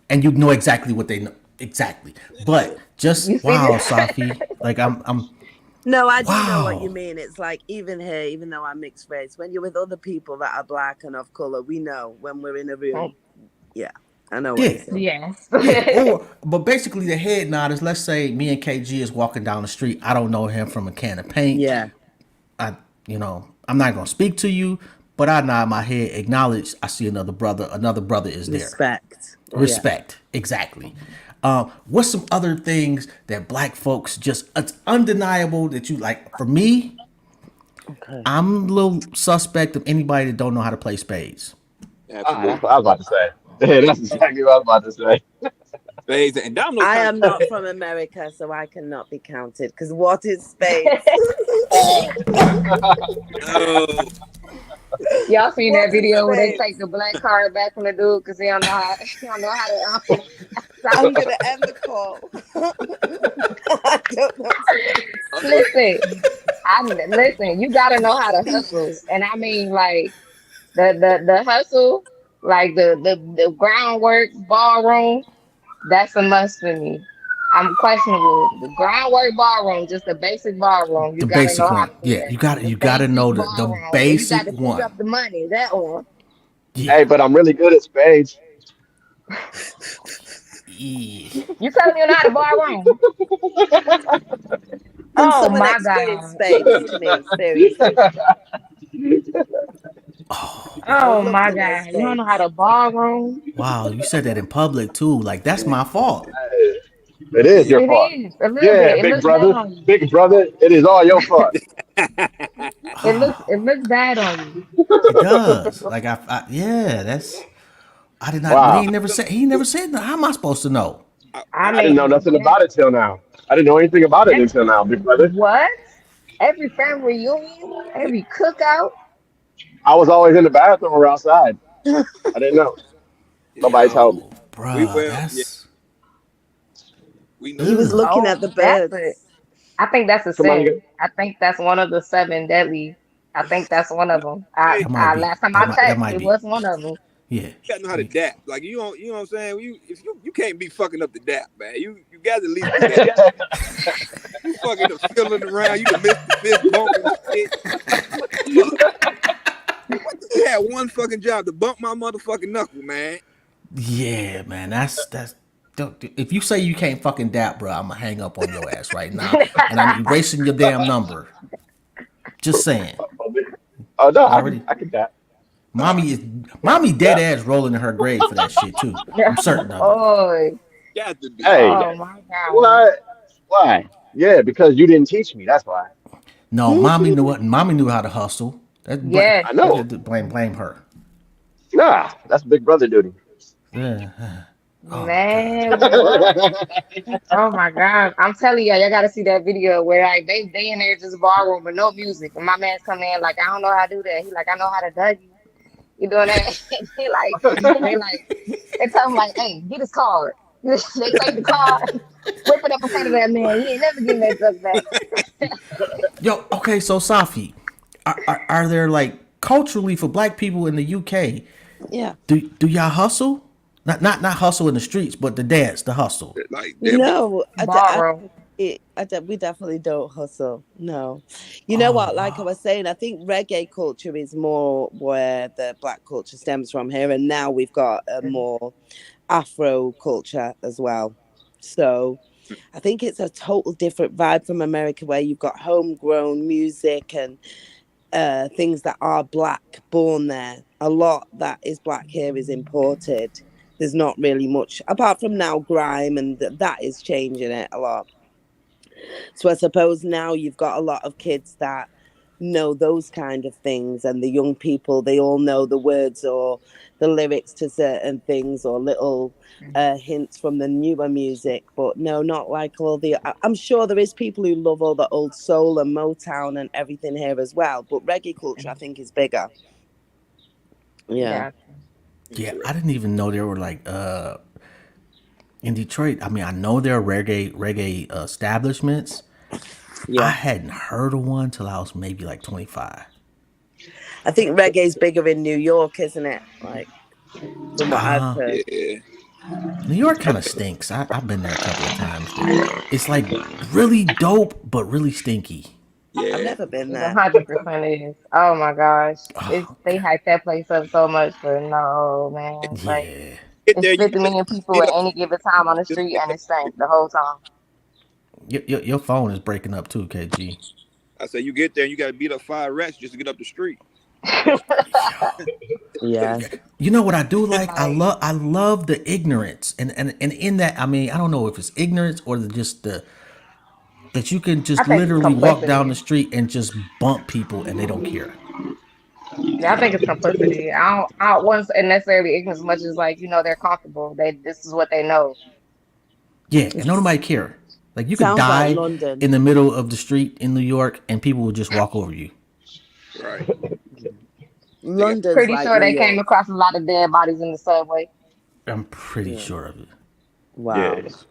B: and you know exactly what they know exactly. But
F: you
B: just
F: see
B: wow,
F: this?
B: Safi, like I'm
C: No, I do know what you
B: wow.
C: mean. It's like even here, even though I'm mixed race, when you're with other people that are black and of color, we know when we're in a room. Yeah, I know what you're
B: Yeah,
C: saying.
F: Yes.
B: yeah. Or but basically the head nod is let's say me and KG is walking down the street. I don't know him from a can of paint.
C: Yeah,
B: I, I'm not gonna speak to you, but I nod my head, acknowledge I see another brother. Another brother is there.
C: respect. Yeah.
B: Respect, exactly. What's some other things that black folks just it's undeniable that you like? For me,
C: Okay.
B: I'm a little suspect of anybody that don't know how to play spades.
E: Ah, that's
D: absolutely.
E: what I was about to say. Yeah, that's exactly what I was about to say.
D: Spades and dominoes
C: I
D: kind of.
C: am not from America, so I cannot be counted. Because what is spades?
D: Oh,
F: Y'all seen
C: What
F: that
C: is
F: video where they take
C: spades?
F: the black card back from the dude because he don't know how to
C: I'm
F: stop.
C: gonna end the call. I don't know spades.
D: okay.
F: Listen, listen. You gotta know how to hustle, and I mean like the hustle, like the groundwork, ballroom. That's a must for me. I'm questionable. The groundwork ballroom, just the basic ballroom. You
B: The
F: gotta know
B: basic
F: how
B: one,
F: to do
B: yeah.
F: that.
B: You
F: The
B: gotta
F: basic
B: know the
F: ballroom where you got
B: basic
F: to pick up
B: one.
F: the money. That one.
E: Hey,
B: Yeah.
E: but I'm really good at spades.
B: Yeah.
F: You telling me you're not a ballroom?
C: Can
F: Oh
C: someone
F: my
C: explain
F: god.
C: spades to me? Seriously, I would
F: Oh
C: love
F: my
C: to know
F: god. You don't know how
C: spades.
F: to ballroom?
B: Wow, you said that in public too. Like that's my fault.
E: It is
D: Yeah.
E: your
F: It
E: fault.
F: is a little
E: Yeah,
F: bit. It
E: big
F: looks bad
E: brother.
F: on you.
E: Big brother, it is all your fault.
F: It looks bad on you.
B: It does. Like yeah, that's I did not. But
E: Wow.
B: he never said that. How am I supposed to know?
F: I
E: I didn't know
F: mean,
E: nothing about it till now. I didn't know anything about it
F: that,
E: until now, big brother.
F: what? Every family reunion, every cookout.
E: I was always in the bathroom or outside. I didn't know. Nobody told me.
B: Yo,
D: We
B: bruh,
D: well, yeah,
B: that's
D: we know.
C: He was
B: ugh.
C: looking
F: Oh,
C: at the
F: that's it.
C: birds.
F: I think that's a
E: Somebody
F: sin.
E: get.
F: I think that's one of the seven deadly. I think that's one of
D: No,
F: them.
D: hey,
B: That might be.
F: Last time I
B: That
F: checked,
B: might
F: it
B: be.
F: was one of them.
B: Yeah.
D: you gotta know how to dap. Like you know what I'm saying. You can't be fucking up the dap, man. You got to at least do that. You fucking the fiddling around. You done missed the fist bump and shit. What the fuck? You had one fucking job to bump my motherfucking knuckle, man.
B: Yeah, man. That's. If you say you can't fucking dap, bro, I'm gonna hang up on your ass right now, and I'm erasing your damn number. Just saying.
E: Oh no,
B: I already.
E: I can that.
B: Mommy is mommy dead
E: Yeah.
B: ass rolling in her grave for that shit too. I'm certain of it.
F: Oh,
D: Got to be.
E: Hey,
F: Oh my gosh.
E: what? Why? Yeah, because you didn't teach me. That's why.
B: No, mommy knew what. Mommy knew how to hustle. That
F: Yes,
E: I know.
B: blame her.
E: Nah, that's big brother duty.
B: Yeah. Oh my god.
F: man, what? Oh my God. I'm telling you, y'all gotta see that video where like they in there just ballroom with no music. And my man's coming in like, I don't know how to do that. He like, I know how to Dougie. You doing that? They tell him like, hey, get his card. They take the card, whip it up in front of that man. He ain't never getting that drug back.
B: Yo, okay, so Safi, are there like culturally for black people in the UK,
C: Yeah.
B: do y'all hustle? Not hustle in the streets, but the dance, the hustle.
D: Like that.
C: No,
F: Ballroom.
C: we definitely don't hustle. No. You know what? Like I was saying, I think reggae culture is more where the black culture stems from here. And now we've got a more Afro culture as well. So I think it's a total different vibe from America where you've got homegrown music and things that are black born there. A lot that is black here is imported. There's not really much apart from now grime, and that is changing it a lot. So I suppose now you've got a lot of kids that know those kind of things, and the young people, they all know the words or the lyrics to certain things or little hints from the newer music. But no, not like all the. I'm sure there is people who love all the old soul and Motown and everything here as well. But reggae culture, I think, is bigger. Yeah.
F: Yeah.
B: Yeah, I didn't even know there were like in Detroit. I mean, I know there are reggae establishments. I
C: Yeah.
B: hadn't heard of one till I was maybe like 25.
C: I think reggae is bigger in New York, isn't it? Like, from what I've
B: Uh
C: heard.
D: Yeah.
B: New York kind of stinks. I've been there a couple of times. It's like really dope, but really stinky.
C: I've
D: Yeah.
C: never been
F: It
C: there.
F: 100% is. Oh my gosh. It's
B: Oh
F: they hype that place up so much, but no, man. Like
B: yeah.
D: Get
F: it's
D: there, you
F: 50
D: can just
F: million people
D: beat
F: at
D: up.
F: any given time on the
D: Just
F: street and it stank the whole time.
B: Your phone is breaking up too, KG.
D: I say you get there, and you got to beat up 5 rats just to get up the street.
C: Yeah.
B: You know what I do like?
F: Like,
B: I love the ignorance, and in that, I mean, I don't know if it's ignorance or just the that you can
F: I
B: just
F: think it's
B: literally walk down the
F: complicity.
B: street and just bump people and they don't care.
F: Yeah, I think it's complicity. I don't want to say necessarily ignorance as much as like, they're comfortable. This is what they know.
B: Yeah, and nobody care. Like you could
C: Sounds like
B: die
C: London.
B: in the middle of the street in New York and people will just walk over you.
D: Right. They got
C: London's
F: Pretty
C: like
F: sure
C: New
F: they came
C: York.
F: across a lot of dead bodies in the subway.
B: I'm pretty
C: Yeah.
B: sure of it.
C: Wow.
E: Yes.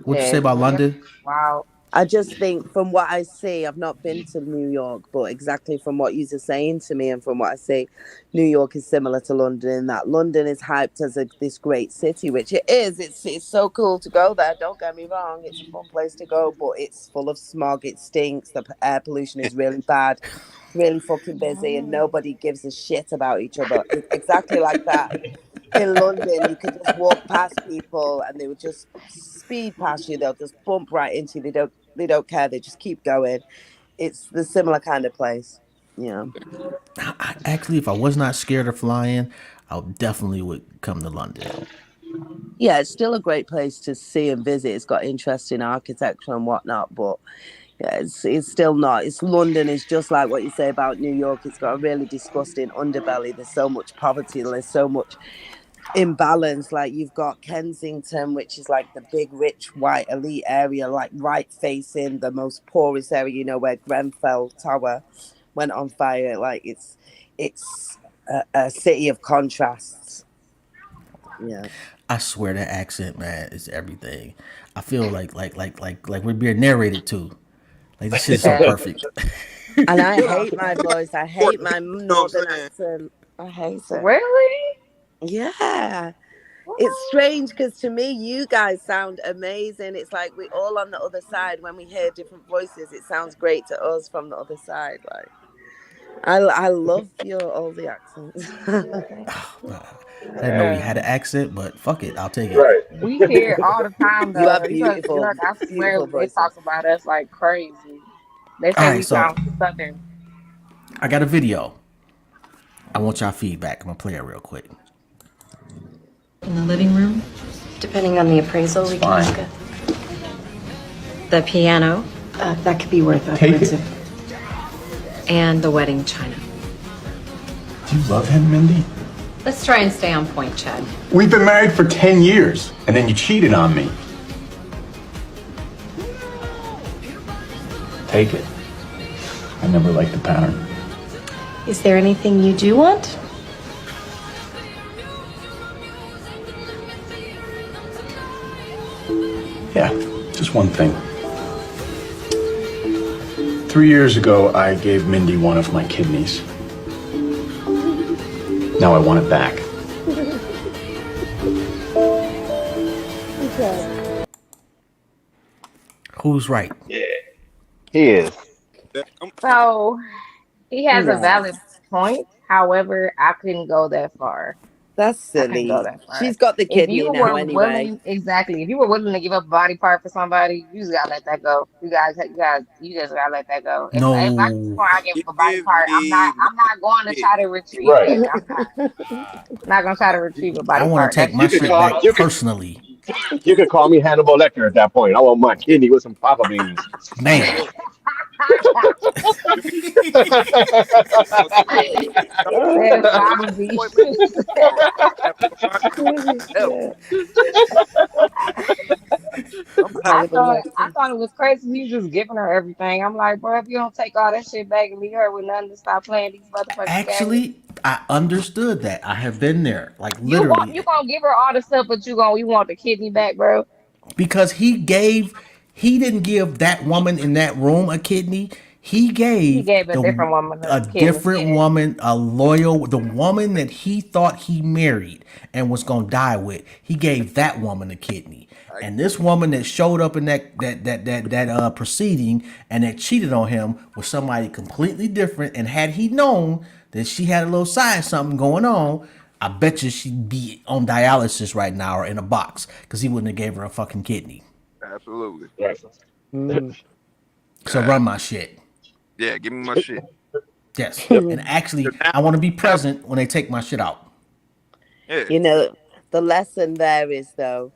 B: What you
F: Yeah,
B: say about London?
F: wow.
C: I just think from what I see, I've not been to New York, but exactly from what you're saying to me and from what I see, New York is similar to London in that London is hyped as this great city, which it is. It's so cool to go there. Don't get me wrong. It's a fun place to go, but it's full of smog. It stinks. The air pollution is really bad. It's really fucking busy and nobody gives a shit about each other. It's exactly like that. In London, you could just walk past people and they would just speed past you. They'll just bump right into you. They don't care. They just keep going. It's the similar kind of place. Yeah.
B: Actually, if I was not scared of flying, I definitely would come to London.
C: Yeah, it's still a great place to see and visit. It's got interesting architecture and whatnot, but yeah, it's still not. It's London is just like what you say about New York. It's got a really disgusting underbelly. There's so much poverty. There's so much imbalance. Like you've got Kensington, which is like the big, rich, white, elite area, like right facing the most poorest area. Where Grenfell Tower went on fire. Like it's a city of contrasts. Yeah.
B: I swear that accent, man, is everything. I feel like we're being narrated to. Like this shit is so
F: Yeah.
B: perfect.
C: And I hate my voice. I hate my
D: You know what
C: northern
D: I'm saying?
C: accent. I hate it.
F: Really?
C: Yeah.
F: What?
C: It's strange because to me, you guys sound amazing. It's like we all on the other side. When we hear different voices, it sounds great to us from the other side. Like I love all the accents.
B: I didn't know we
F: Yeah.
B: had an accent, but fuck it, I'll take it.
E: Right.
F: We hear it all the time
C: You
F: though.
C: have
F: You heard, you
C: beautiful,
F: heard, I swear
C: beautiful
F: they talk
C: voices.
F: about us like crazy. They
B: All
F: say
B: right,
F: we
B: so
F: sound southern.
B: I got a video. I want y'all feedback. I'm gonna play it real quick.
G: In the living room?
H: Depending on the appraisal, we can look at the piano. That could be worth upwards of.
G: And the wedding china.
I: Do you love him, Mindy?
G: Let's try and stay on point, Chad.
I: We've been married for 10 years, and then you cheated on me. Take it. I never liked the pattern.
H: Is there anything you do want?
I: Yeah, just one thing. 3 years ago, I gave Mindy one of my kidneys. Now I want it back.
B: Who's right?
E: Yeah, he is.
F: So he has a valid point. However, I couldn't go that far.
C: That's
F: I couldn't go
C: silly.
F: that far.
C: She's got the
F: If
C: kidney
F: you
C: now
F: were
C: anyway.
F: willing, exactly. If you were willing to give up a body part for somebody, you just gotta let that go. You just gotta let that go. If I get to the
B: No.
F: point I give up a body
D: Give
F: part,
D: me
F: I'm not going to
D: shit.
F: try to retrieve
E: Right.
F: it. I'm not gonna try to retrieve a
B: I
F: body
B: want
F: part.
B: to take
F: That's
B: my
E: You
B: shit
E: could
B: back
E: call- you could-
B: personally.
E: You could call me Hannibal Lecter at that point. I want my kidney with some fava beans.
B: Man.
F: It says probably. I thought it was crazy. He was just giving her everything. I'm like, bro, if you don't take all that shit back and leave her with nothing to stop playing these motherfucking games,
B: Actually, I understood that. I have been there. Like
F: you
B: literally.
F: gonna give her all the stuff, but you want the kidney back, bro.
B: Because he didn't give that woman in that room a kidney. He
F: He
B: gave
F: gave a different woman
B: a
F: a kidney.
B: different
F: Yeah.
B: woman, a loyal, the woman that he thought he married and was gonna die with. He gave that woman a kidney. And this woman that showed up in that proceeding and that cheated on him was somebody completely different. And had he known that she had a little side something going on, I bet you she'd be on dialysis right now or in a box because he wouldn't have gave her a fucking kidney.
D: Absolutely.
E: Right.
B: So run my shit.
D: Yeah, give me my shit.
B: Yes. And actually, I want to be present when they take my shit out.
D: Yeah.
C: You know, the lesson there is, though,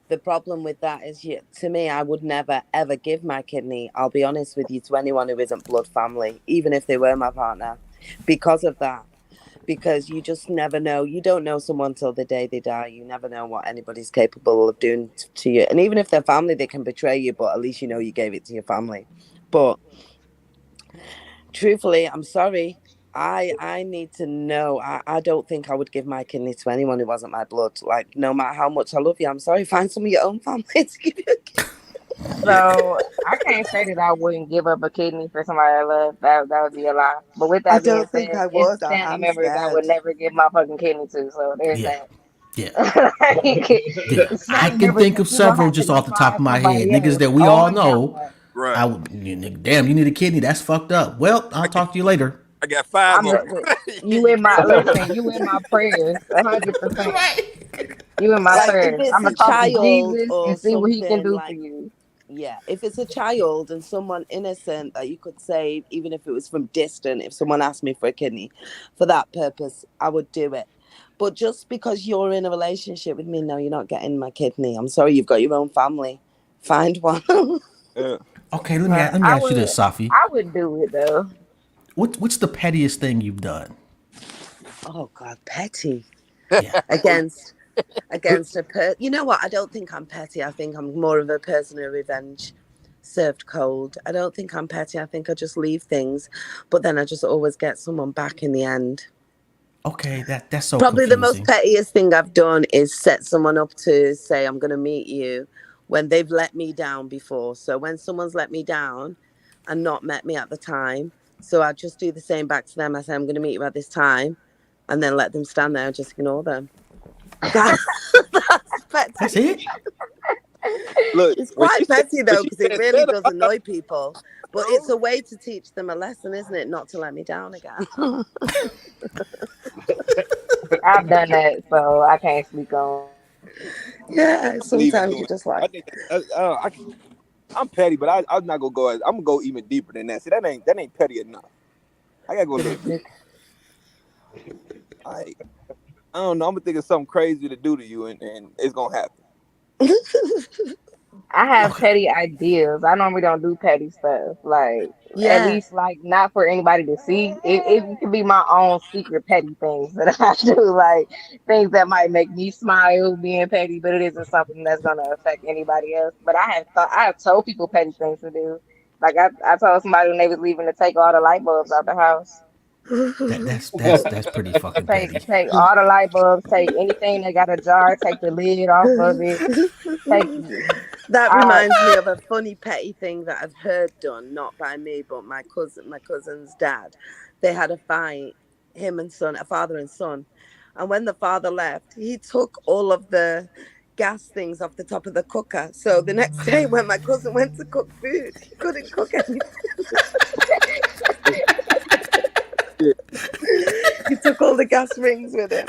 C: the problem with that is, to me, I would never, ever give my kidney, I'll be honest with you, to anyone who isn't blood family, even if they were my partner, because of that. Because you just never know. You don't know someone till the day they die. You never know what anybody's capable of doing to you. And even if they're family, they can betray you, but at least you know you gave it to your family. But truthfully, I'm sorry. I need to know. I don't think I would give my kidney to anyone who wasn't my blood. Like, no matter how much I love you, I'm sorry. Find some of your own family to give you a kidney.
F: So I can't say that I wouldn't give up a kidney for somebody I love. That would be a lie. But with
C: I
F: that being
C: don't think
F: said,
C: I
F: it's
C: would.
F: family
C: I'm
F: members I
C: scared.
F: would never give my fucking kidney to. So there's
B: Yeah.
F: that.
B: Yeah.
F: Yeah.
B: I can think of several just off the top of my head. Niggas that we all know.
D: Right.
B: I would, damn, you need a kidney. That's fucked up. Well, I'll talk to you later.
D: I got 5 of them.
F: You in my prayers, 100%. You in my
C: Like, if
F: prayers.
C: it's
F: I'm
C: a
F: gonna talk to
C: child
F: Jesus
C: or
F: and see what he can
C: something,
F: do
C: like,
F: for you.
C: yeah, if it's a child and someone innocent that you could save, even if it was from distant, if someone asked me for a kidney for that purpose, I would do it. But just because you're in a relationship with me, no, you're not getting my kidney. I'm sorry, you've got your own family. Find one.
D: Yeah.
B: Okay, let me ask you this, Safi.
F: I would do it though.
B: What's the pettiest thing you've done?
C: Oh God, petty.
B: Yeah.
C: Against you know what? I don't think I'm petty. I think I'm more of a person of revenge served cold. I don't think I'm petty. I think I just leave things, but then I just always get someone back in the end.
B: Okay, that's so
C: Probably
B: confusing.
C: the most pettiest thing I've done is set someone up to say I'm going to meet you when they've let me down before. So when someone's let me down and not met me at the time, so I just do the same back to them. I say I'm going to meet you at this time, and then let them stand there and just ignore them. That's petty.
B: That's it.
D: Look,
C: It's quite petty though, because it really does
D: up,
C: annoy people. But it's a way to teach them a lesson, isn't it? Not to let me down again.
F: I've done that, so I can't speak on.
C: Yeah, sometimes you're just
D: I
C: like,
D: think I'm petty, but I'm not gonna go. I'm gonna go even deeper than that. See, that ain't petty enough. I gotta go a little deeper. I I don't know. I'm gonna think of something crazy to do to you, and it's gonna happen.
F: I have
B: Okay.
F: petty ideas. I normally don't do petty stuff. Like at
C: Yeah.
F: least like not for anybody to see. It could be my own secret petty things that I do, like things that might make me smile being petty, but it isn't something that's gonna affect anybody else. But I have told people petty things to do. Like I told somebody when they was leaving to take all the light bulbs out the house.
B: That's pretty fucking petty.
F: Take all the light bulbs, take anything that got a jar, take the lid off of it, take
C: That
F: I
C: reminds me of a funny petty thing that I've heard done, not by me, but my cousin's dad. They had a fight, him and son, a father and son. And when the father left, he took all of the gas things off the top of the cooker. So the next day when my cousin went to cook food, he couldn't cook anything. He took all the gas rings with him.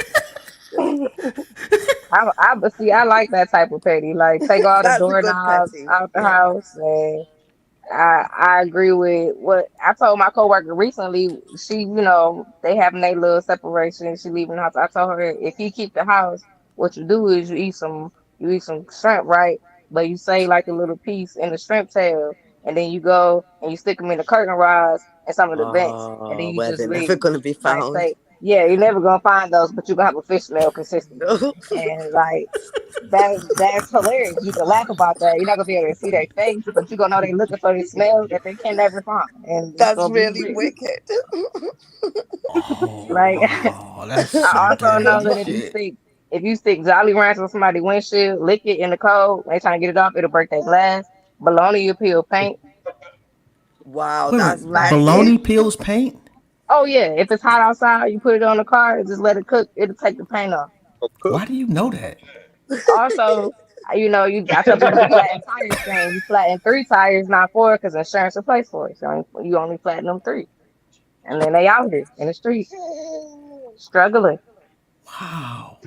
F: but see, I like that type of petty. Like, take all the
C: That's a good
F: doorknobs
C: petty.
F: out the
C: Yeah.
F: house, and I agree with what I told my coworker recently. She, they having their little separation. She leaving the house. I told her if you keep the house, what you do is you eat some shrimp, right? But you say like a little piece in the shrimp tail, and then you go and you stick them in the curtain rods and some of the vents, and then
C: Oh,
F: you
C: where
F: just
C: they're never
F: leave.
C: going to be
F: Like
C: found.
F: say, yeah, you're never gonna find those, but you gonna have a fish smell consistently, and like that's hilarious. You can laugh about that. You're not gonna be able to see their face, but you're gonna know they're looking for this smell that they can never find, and it's
C: That's
F: gonna be
C: really
F: real.
C: wicked.
B: Oh
F: Like
B: wow, that's
F: I
B: some
F: also know
B: dirty
F: that
B: shit.
F: if you stick Jolly Ranch on somebody's windshield, lick it in the cold, they trying to get it off, it'll break their glass. Bologna peel paint,
C: Wow,
B: Wait,
C: that's
F: like
C: petty.
B: bologna peels paint?
F: oh yeah, if it's hot outside, you put it on the car, just let it cook, it'll take the paint off.
D: Go cook.
B: Why do you know that?
F: Also, I tell people to flatten tires saying you flatten three tires, not four, because insurance will pay for it. So you only flatten them three. And then they out here in the street struggling.
B: Wow.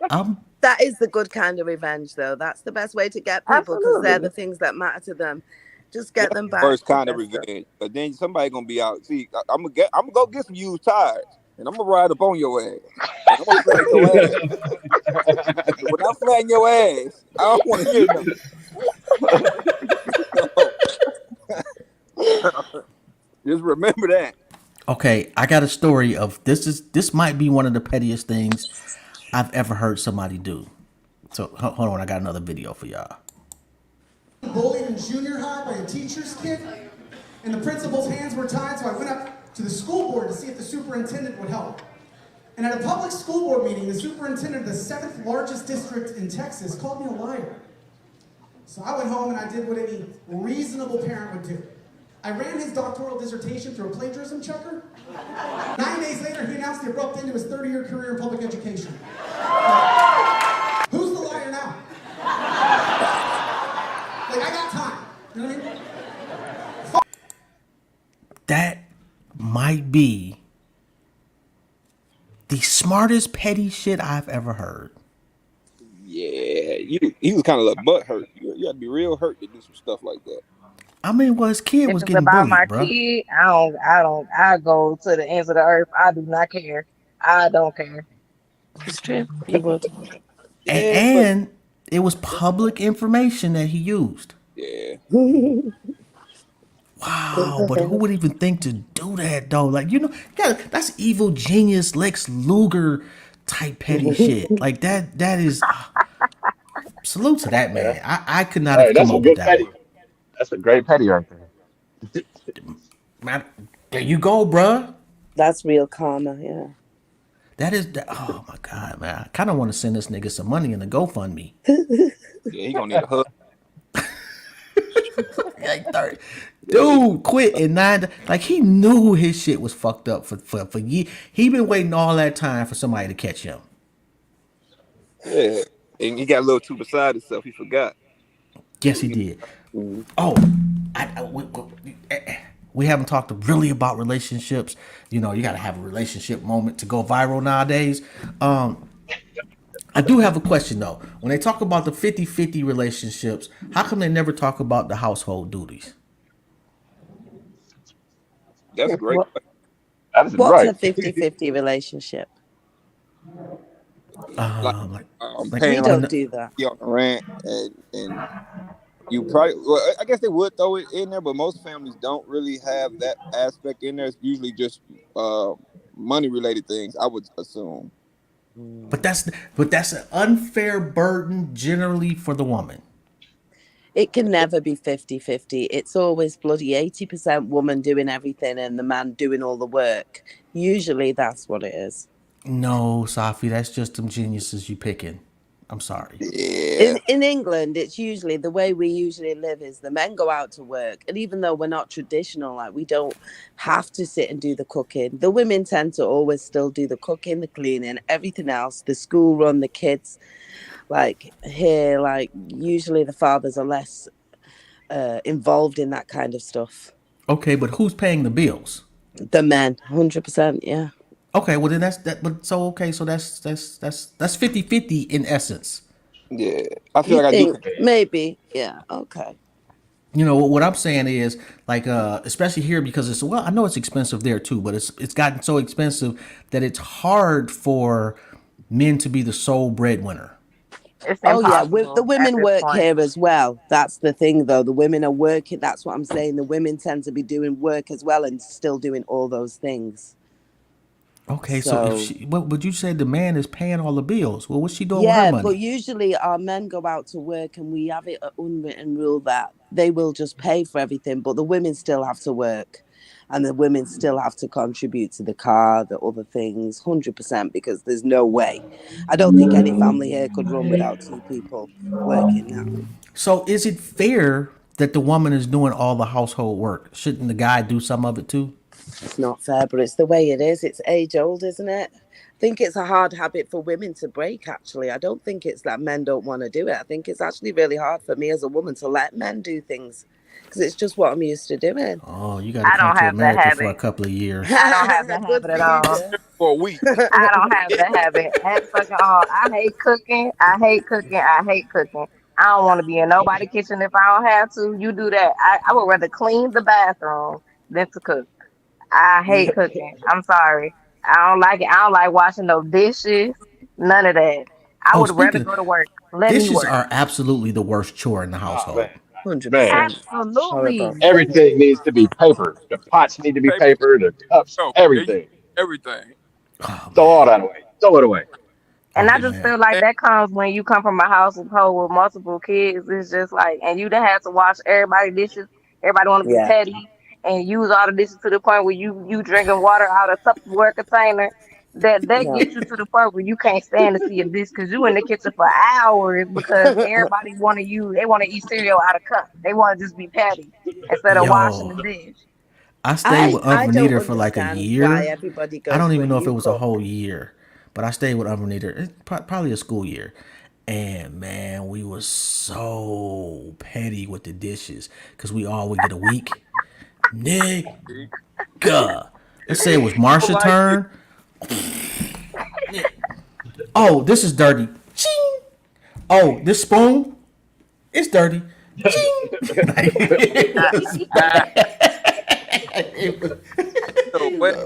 B: I'm
C: That is the good kind of revenge, though. That's the best way to get people because they're the
F: Absolutely.
C: things that matter to them. Just get
D: That's
C: them
D: the
C: back
D: worst
C: to
D: kind of
C: their stuff.
D: revenge. But then somebody gonna be out. See, I'm gonna go get some used tires, and I'm gonna ride up on your ass, and I'm gonna flatten your ass. And when I flatten your ass, I don't want to hear nothing. So, just remember that.
B: okay. I got a story of this might be one of the pettiest things I've ever heard somebody do. So hold on, I got another video for y'all.
J: Bullied in junior high by a teacher's kid, and the principal's hands were tied, so I went up to the school board to see if the superintendent would help. And at a public school board meeting, the superintendent of the 7th largest district in Texas called me a liar. So I went home and I did what any reasonable parent would do. I ran his doctoral dissertation through a plagiarism checker. 9 days later, he announced the abrupt end to his 30-year career in public education. Who's the liar now? Like, I got time. You know what I mean?
B: That might be the smartest petty shit I've ever heard.
D: Yeah, he was kind of like butt hurt. You had to be real hurt to do some stuff like that.
B: I mean, well, his kid
F: If
B: was
F: it's
B: getting
F: about my
B: bullied, bruh.
F: kid, I go to the ends of the earth. I do not care. I don't care.
C: It's true. You would.
D: Yeah, but
B: And it was public information that he used.
D: yeah,
B: Wow, but who would even think to do that though? Like, yeah, that's evil genius Lex Luger type petty shit. Like that is salute to that
E: Yeah,
B: man. I could not have
E: hey,
B: come
E: that's a
B: up with
E: good
B: that
E: petty.
B: one.
E: That's a great petty right there.
B: Man, there you go, bruh.
C: That's real karma, yeah.
B: That is oh my god, man. I kinda want to send this nigga some money in the GoFundMe.
D: yeah, he gonna need a hug.
B: Like 30. Dude, quit in 9. Like he knew his shit was fucked up for years. He been waiting all that time for somebody to catch him.
D: Yeah, and he got a little too beside himself. He forgot.
B: Yes, he did.
D: Mhm.
B: Oh, we haven't talked really about relationships. You got to have a relationship moment to go viral nowadays. I do have a question though. When they talk about the 50-50 relationships, how come they never talk about the household duties?
D: That's a great
C: What,
D: question.
E: That is
C: what's a
E: right.
C: 50-50 relationship?
D: like
B: Like,
C: We
D: paying like
C: don't
B: when?
C: do that.
D: on the rent, and you probably, well, I guess they would throw it in there, but most families don't really have that aspect in there. It's usually just uh, money related things, I would assume.
B: But that's an unfair burden generally for the woman.
C: It can never be 50-50. It's always bloody 80% woman doing everything and the man doing all the work. Usually that's what it is.
B: No, Safi, that's just them geniuses you picking. I'm sorry.
D: Yeah,
C: In England, it's usually the way we usually live is the men go out to work. And even though we're not traditional, like we don't have to sit and do the cooking, the women tend to always still do the cooking, the cleaning, everything else, the school run, the kids. Like here, like usually the fathers are less involved in that kind of stuff.
B: Okay, but who's paying the bills?
C: The men, 100%, yeah.
B: Okay, well then that's that. But so okay, so that's 50-50 in essence.
D: yeah. I feel
C: You
D: like I do.
C: think maybe, yeah, okay.
B: You know what I'm saying is like especially here because it's well I know it's expensive there too, but it's gotten so expensive that it's hard for men to be the sole breadwinner.
F: It's
C: Oh yeah, the
F: impossible at
C: women
F: this
C: work
F: point.
C: here as well. That's the thing, though. The women are working. That's what I'm saying. The women tend to be doing work as well and still doing all those things.
B: Okay, so if
C: So
B: she, but you said the man is paying all the bills. Well, what's she doing with her
C: yeah, but
B: money?
C: usually our men go out to work, and we have it an unwritten rule that they will just pay for everything, but the women still have to work, and the women still have to contribute to the car, the other things, 100%. Because there's no way. I don't think any family here could run without two people working now.
B: So is it fair that the woman is doing all the household work? Shouldn't the guy do some of it too?
C: It's not fair, but it's the way it is. It's age old, isn't it? I think it's a hard habit for women to break, actually. I don't think it's that men don't want to do it. I think it's actually really hard for me as a woman to let men do things because it's just what I'm used to doing.
B: Oh, you got to
F: I
B: come
F: don't
B: to
F: have that
B: America for a
F: habit.
B: couple of years.
F: I don't have that
C: Good
F: habit
C: for
F: at
C: you,
F: all.
C: Jeff.
D: For a week.
F: I don't have that habit at fucking all. I hate cooking. I hate cooking. I hate cooking. I don't want to be in nobody's kitchen if I don't have to. You do that. I would rather clean the bathroom than to cook. I hate cooking. I'm sorry. I don't like it. I don't like washing no dishes. None of that. I
B: Oh,
F: would rather
B: speaking
F: go
B: of,
F: to work. Let me
B: dishes
F: work.
B: are absolutely the worst chore in the
E: Oh
B: household.
E: man, man,
C: 100%.
F: Absolutely.
C: Horrible.
E: everything needs to be papered. The pots need to be
D: Paper,
E: papered. The cups,
D: no, they use
E: everything.
D: everything.
B: Oh
E: Throw all
B: man.
E: that away. Throw it away.
F: And
B: Oh
F: I just
B: man.
F: feel like
D: And,
F: that comes when you come from a household with multiple kids. It's just like, and you done had to wash everybody's dishes. Everybody want to be
C: Yeah.
F: petty and use all the dishes to the point where you drinking water out of Tupperware container. That
C: No.
F: gets you to the point where you can't stand to see a dish because you in the kitchen for hours because everybody want to use they want to eat cereal out of cup. They want to just be petty instead of washing the
B: Yo,
F: dish.
B: I stayed
C: I
B: with
C: I don't
B: Unvenita for like a
C: understand why
B: year.
C: everybody
B: I
C: goes
B: don't even
C: when
B: know if it
C: you
B: was a whole
C: cook.
B: year, but I stayed with Unvenita. Probably a school year. And man, we was so petty with the dishes because we all would get a week. Nigga. Let's say it was
D: people
B: Marsha's
D: like you.
B: turn. Oh, this is dirty. Ching. Oh, this spoon, it's dirty. Ching. It was
D: Ah,
B: bad. It was,
D: so what?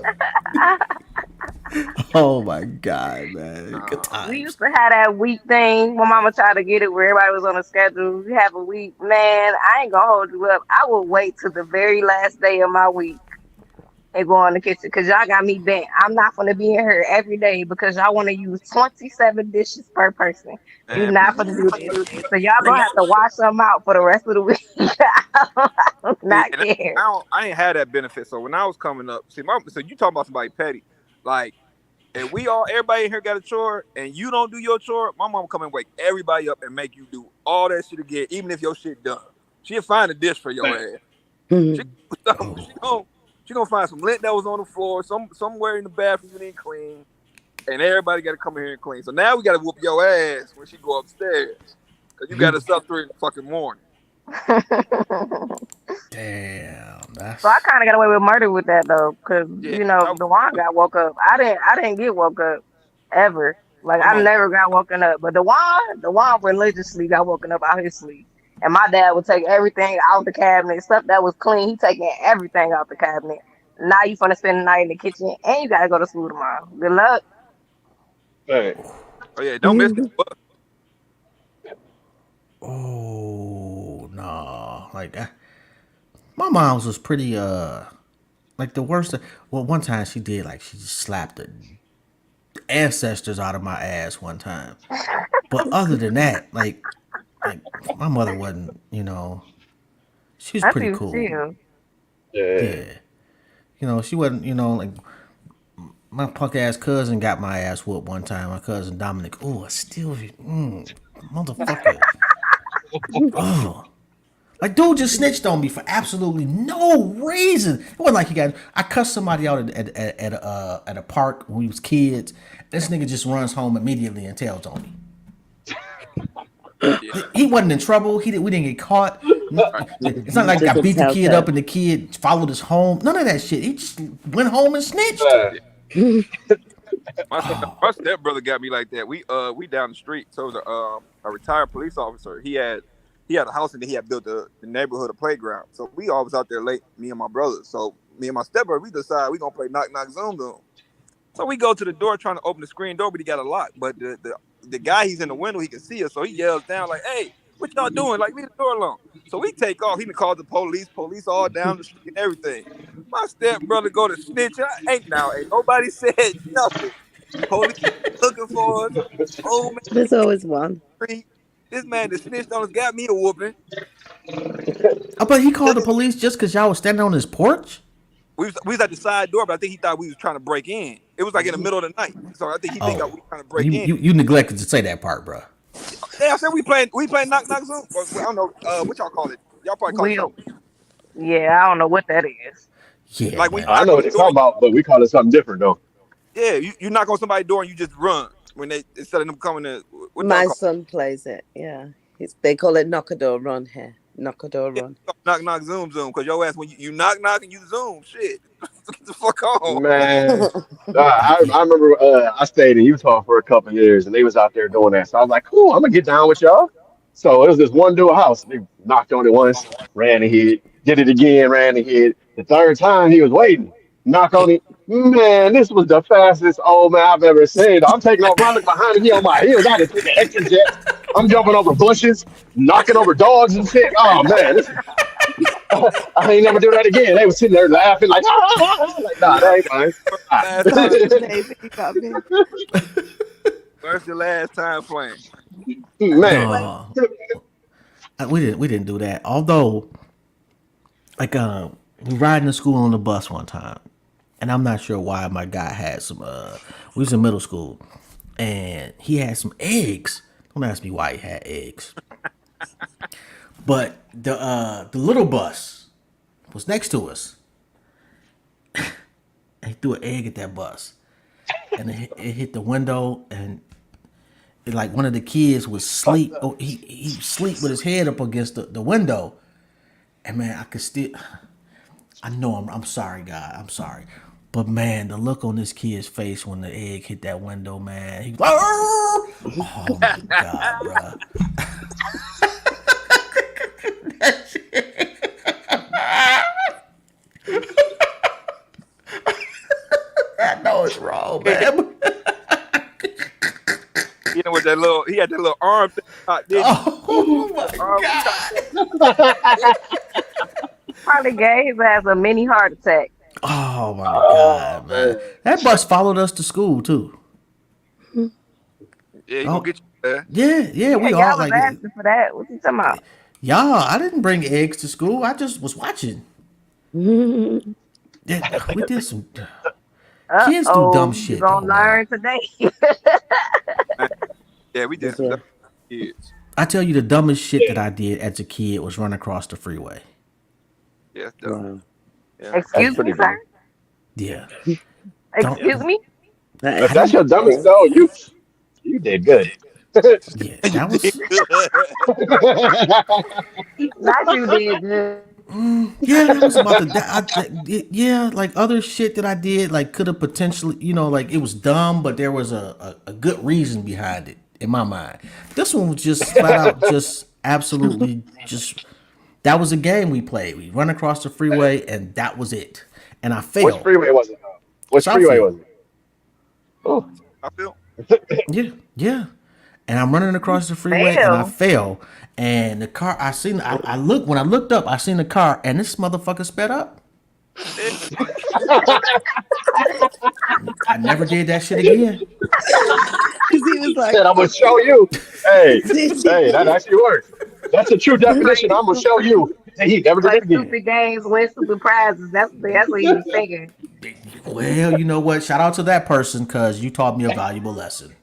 B: oh my god, man. Good
F: We
B: times.
F: used to have that week thing. My mama tried to get it where everybody was on a schedule. You have a week. Man, I ain't gonna hold you up. I will wait till the very last day of my week and go in the kitchen because y'all got me bent. I'm not gonna be in here every day because y'all want to use 27 dishes per person. You
D: Man,
F: not gonna do this. So y'all gonna have to wash them out for the rest of the week. I do
D: see,
F: not
D: and
F: care.
D: I ain't had that benefit. So when I was coming up, see, so you talking about somebody petty, like. And everybody in here got a chore, and you don't do your chore, my mom come and wake everybody up and make you do all that shit again, even if your shit done. She'll find a dish for your
E: Man,
D: ass. She
C: Mhm.
D: she gonna she gonna find some lint that was on the floor, somewhere in the bathroom you didn't clean, and everybody got to come in here and clean. So now we got to whoop your ass when she go upstairs, cause you got us up 3 in the fucking morning.
B: Damn,
F: So I
B: that's
F: kind of got away with murder with that though, because
D: Yeah,
F: the one got woke up. I didn't get woke up ever. Like
D: my
F: I
D: mom.
F: never got woken up. But the one religiously got woken up out his sleep. And my dad would take everything out the cabinet, stuff that was clean. He taking everything out the cabinet. Now you finna spend the night in the kitchen, and you gotta go to school tomorrow. Good luck.
E: man.
D: Oh yeah, don't miss that bus.
B: Oh no, like my mom's was pretty like the worst. Well, one time she did like she just slapped the ancestors out of my ass one time. But other than that, like my mother wasn't, she's
F: I
B: pretty
F: do
B: cool.
F: too.
E: Yeah.
B: Yeah, she wasn't, like my punk ass cousin got my ass whooped one time. My cousin Dominic. Oh, I still, motherfucker. Oh, like dude just snitched on me for absolutely no reason. It wasn't like he got. I cussed somebody out at a park when we was kids. This nigga just runs home immediately and tells on me.
D: Yeah.
B: He wasn't in trouble. We didn't get caught.
D: Right.
B: It's not like I
C: Just a
B: beat the kid
C: telltale.
B: up and the kid followed us home. None of that shit. He just went home and snitched.
D: My stepbrother got me like that. We down the street. So it was a retired police officer. He had a house and then he had built the neighborhood a playground. So we always out there late, me and my brothers. So me and my stepbrother, we decide we gonna play knock knock zoom zoom. So we go to the door trying to open the screen door, but he got a lock. But the guy, he's in the window, he can see us. So he yells down like, "Hey, what y'all doing? Like, leave the door alone." So we take off. He called the police all down the street and everything. My stepbrother go to snitch. Ain't nobody said nothing. Police looking for us. Old man
C: There's always one.
D: street. This man that snitched on us got me a whooping.
B: But he called the police just because y'all was standing on his porch?
D: We was at the side door, but I think he thought we was trying to break in. It was like in the middle of the night, so I think he think we were trying to break in.
B: You neglected to say that part, bro.
D: Yeah, I said we playing knock knock zoom. Or, I don't know what y'all call it. Y'all probably call it something.
F: Yeah, I don't know what that is.
B: Yeah,
D: Like when
B: man.
D: you
E: I
D: knock
E: know
D: on
E: what
D: the
E: they're
D: door,
E: talking about, but we call it something different though.
D: yeah, you knock on somebody's door and you just run when they instead of them coming to what
C: My
D: y'all call
C: son plays it. Yeah, they call it knock a door run here. Knock a door
D: it?
C: run.
D: Knock knock zoom zoom because your ass when you knock knock and you zoom shit. Get the fuck on.
E: Man, I remember I stayed in Utah for a couple of years, and they was out there doing that. So I was like, "Cool, I'm gonna get down with y'all." So it was this one dude house. They knocked on it once, ran and hid, did it again, ran and hid. The third time he was waiting, knock on it. Man, this was the fastest old man I've ever seen. I'm taking off running behind him. He on my heels. I had to take an extra jet. I'm jumping over bushes, knocking over dogs and shit. Oh man, I ain't never do that again. They was sitting there laughing like, like, nah, that ain't fine.
D: Last
C: That's
D: time,
C: amazing. You got me.
D: where's the last time playing?
E: Man,
B: No, we didn't do that. Although, like, we riding to school on the bus one time, and I'm not sure why my guy had some. We was in middle school, and he had some eggs. Don't ask me why he had eggs. But the little bus was next to us. And he threw an egg at that bus, and it hit the window, and like one of the kids was sleep. Oh, he sleep with his head up against the window, and man, I could still. I know I'm sorry, God. I'm sorry. But man, the look on this kid's face when the egg hit that window, man, he was like, "Oh my God, bro." I know it's wrong, man.
D: You know what he had that little arm thing out there.
B: Oh my God.
F: Probably gave his ass a mini heart attack.
B: Oh my God, man. That bus followed us to school too.
D: Yeah, he gonna get you there.
B: Yeah,
F: Yeah,
B: we
F: y'all
B: all
F: was
B: like,
F: asking for that. What you talking about?
B: y'all, I didn't bring eggs to school. I just was watching. Yeah, we did some. Kids do dumb
F: You
B: shit
F: gonna
B: though,
F: learn
B: man.
F: today.
D: Yeah, we did some
C: Yeah.
D: dumb kids.
B: I tell you, the dumbest shit that I did as a kid was run across the freeway.
D: Yeah, it's dumb.
C: Wow.
D: Yeah.
E: that's
F: Excuse
E: pretty
F: me, sir.
B: Yeah.
F: Excuse me.
E: If that's your dumbest though, you did good.
B: Yeah, that was.
F: Not you did good.
B: Yeah, that was about yeah, like other shit that I did, like could have potentially, like it was dumb, but there was a good reason behind it in my mind. This one was just flat out, just absolutely, just that was a game we played. We run across the freeway, and that was it. And I
E: Which
B: failed.
E: freeway was it? Which freeway was it? Oh,
D: I feel.
B: Yeah, Yeah. And I'm running across the freeway and I
F: Fail.
B: fell. And the car, when I looked up, I seen the car and this motherfucker sped up. I never did that shit again.
C: Because he was like,
E: Said, I'm gonna show you. Hey, that actually works. That's a true definition.
F: Play
E: I'm gonna show you. And he never did
F: play
E: it again.
F: stupid games, win stupid prizes. That's what he was thinking.
B: Well, you know what? Shout out to that person because you taught me a valuable lesson.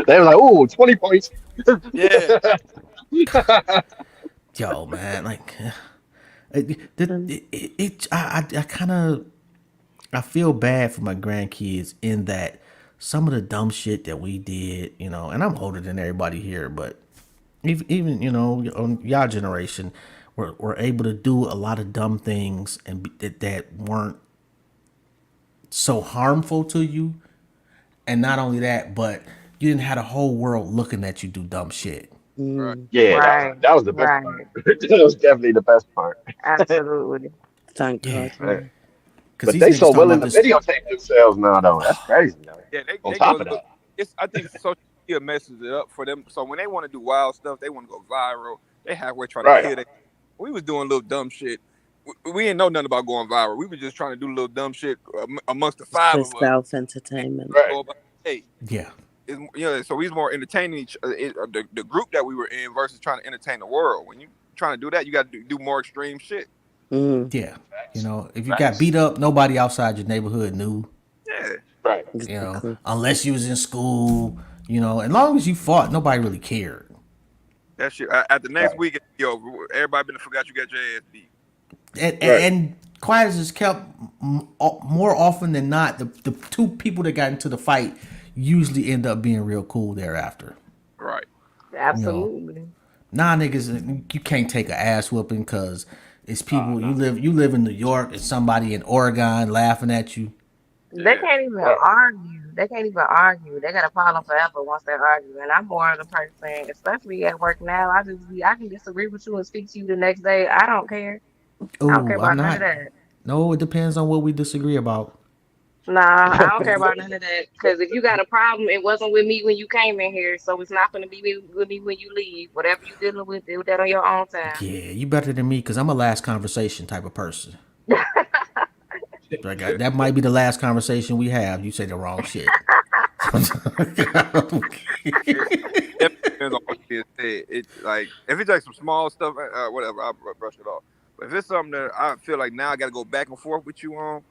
E: They were like, ooh, 20 points.
D: Yeah.
B: Yo, man, like, I kind of, I feel bad for my grandkids in that some of the dumb shit that we did, and I'm older than everybody here, but even on y'all generation, were able to do a lot of dumb things and that weren't so harmful to you, and not only that, but you didn't have the whole world looking at you do dumb shit.
D: Right.
E: Yeah,
F: Right,
E: that was the best
F: right.
E: part. That was definitely the best part.
F: Absolutely.
C: thank
B: Yeah,
C: God.
E: Right.
B: because
E: But
B: these
E: they
B: niggas
E: so
B: talking
E: willing
B: about
E: to
B: this.
E: videotape themselves now, though. That's crazy, though.
D: Yeah,
E: On
D: they go a
E: top of
D: little.
E: that.
D: I think social media messes it up for them. So when they want to do wild stuff, they want to go viral. They halfway try to
E: Right.
D: kill it. We was doing little dumb shit. We didn't know nothing about going viral. We were just trying to do little dumb shit amongst the five
C: For
D: of us.
C: self entertainment.
E: Right.
D: Go about, hey,
B: Yeah,
D: so we was more entertaining the group that we were in versus trying to entertain the world. When you trying to do that, you got to do more extreme shit.
C: Mm,
B: yeah. If you got
E: Facts.
B: beat up, nobody outside your neighborhood knew.
D: Yeah,
E: Right.
C: exactly.
B: Unless you was in school. As long as you fought, nobody really cared.
D: that shit. At the next
E: Right.
D: week, it be over. Everybody been forgot you got your ass beat.
E: Right.
B: And quiet as is kept, more often than not, the two people that got into the fight usually end up being real cool thereafter.
D: Right.
B: You know,
F: Absolutely.
B: nah, niggas, you can't take a ass whooping because it's people.
E: No.
B: You live in New York and somebody in Oregon laughing at you.
F: They
D: Yeah.
F: can't even
E: Right.
F: argue. They can't even argue. They got a problem forever once they argue. And I'm more of the person, especially at work now. I can disagree with you and speak to you the next day. I don't care. I don't care
B: Oh, I'm
F: about none of
B: not.
F: that.
B: No, it depends on what we disagree about.
F: Nah, I don't care about none of that. Because if you got a problem, it wasn't with me when you came in here, so it's not going to be with me when you leave. Whatever you dealing with, deal with that on your own time.
B: Yeah, you better than me because I'm a last conversation type of person. Like
D: Yeah.
B: that might be the last conversation we have. You say the wrong shit.
D: It depends on what it is said. It like if it's like some small stuff, whatever, I'll brush it off. But if it's something that I feel like now I got to go back and forth with you on,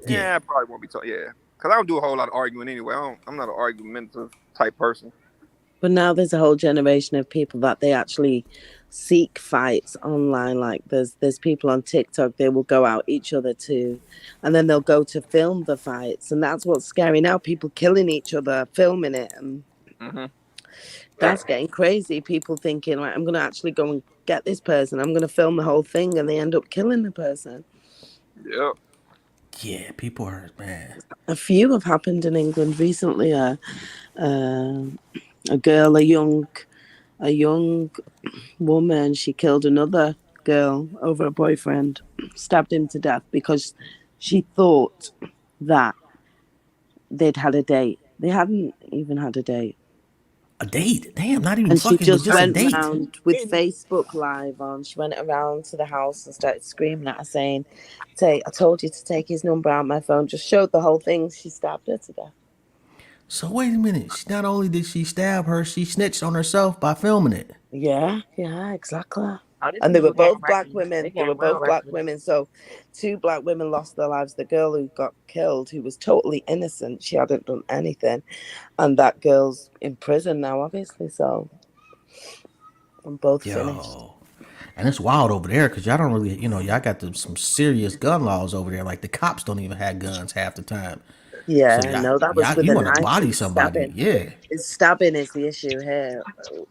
B: Yeah.
D: I probably won't be talking. Yeah, because I don't do a whole lot of arguing anyway. I'm not an argumentative type person.
C: But now there's a whole generation of people that they actually seek fights online. Like there's people on TikTok, they will go out each other too, and then they'll go to film the fights, and that's what's scary now. People killing each other, filming it, and
D: Mm-hmm.
C: that's getting crazy. People thinking like, I'm gonna actually go and get this person. I'm gonna film the whole thing, and they end up killing the person.
D: Yep.
B: Yeah, people are, man.
C: A few have happened in England recently. A girl, a young woman, she killed another girl over a boyfriend, stabbed him to death because she thought that they'd had a date. They hadn't even had a date.
B: A date? Damn, not even
C: And she
B: fucking, but
C: just
B: just a
C: went
B: date.
C: around with Facebook Live on. She went around to the house and started screaming at her, saying, I told you to take his number out of my phone. Just showed the whole thing. She stabbed her to death.
B: So wait a minute. Not only did she stab her, she snitched on herself by filming it.
C: Yeah, exactly.
F: Oh, these
C: And they were
F: people getting
C: both black
F: reckless.
C: women.
F: They
C: They were
F: getting real
C: both black
F: reckless.
C: women. So 2 black women lost their lives. The girl who got killed, who was totally innocent, she hadn't done anything. And that girl's in prison now, obviously. So I'm both finished.
B: Yo. And it's wild over there because y'all don't really, y'all got some serious gun laws over there. Like the cops don't even have guns half the time.
C: Yeah,
B: So
C: no, that was with
B: you
C: a
B: want to
C: knife. It
B: body
C: was
B: somebody.
C: stabbing.
B: Yeah.
C: Stabbing is the issue here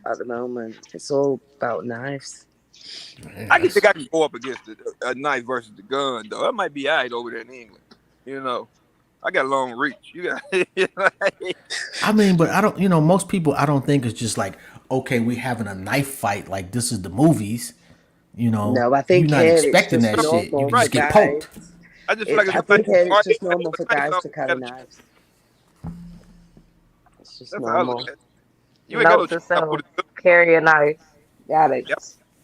C: at the moment. It's all about knives.
D: I think I can go up against a knife versus the gun though. That might be alright over there in England. I got long reach. You got.
B: I mean, but I don't, most people, I don't think it's just like, okay, we having a knife fight. Like this is the movies.
C: No, I
B: You're
C: think
B: not
C: here it's
B: expecting
C: just
B: that shit. You
C: normal
B: can
C: for
B: just get
C: guys.
B: poked.
D: I just feel like if
C: I
D: somebody
C: think here it's
D: arguing
C: just normal for
D: with a knife,
C: guys
D: I'm
C: to carry
D: gotta shoot.
C: knives. It's just
D: That's how I look
C: normal.
D: at it. You ain't got no
F: Note to
D: choice. I put
F: self:
D: a gun.
F: carry a knife. Got it.
D: Yep.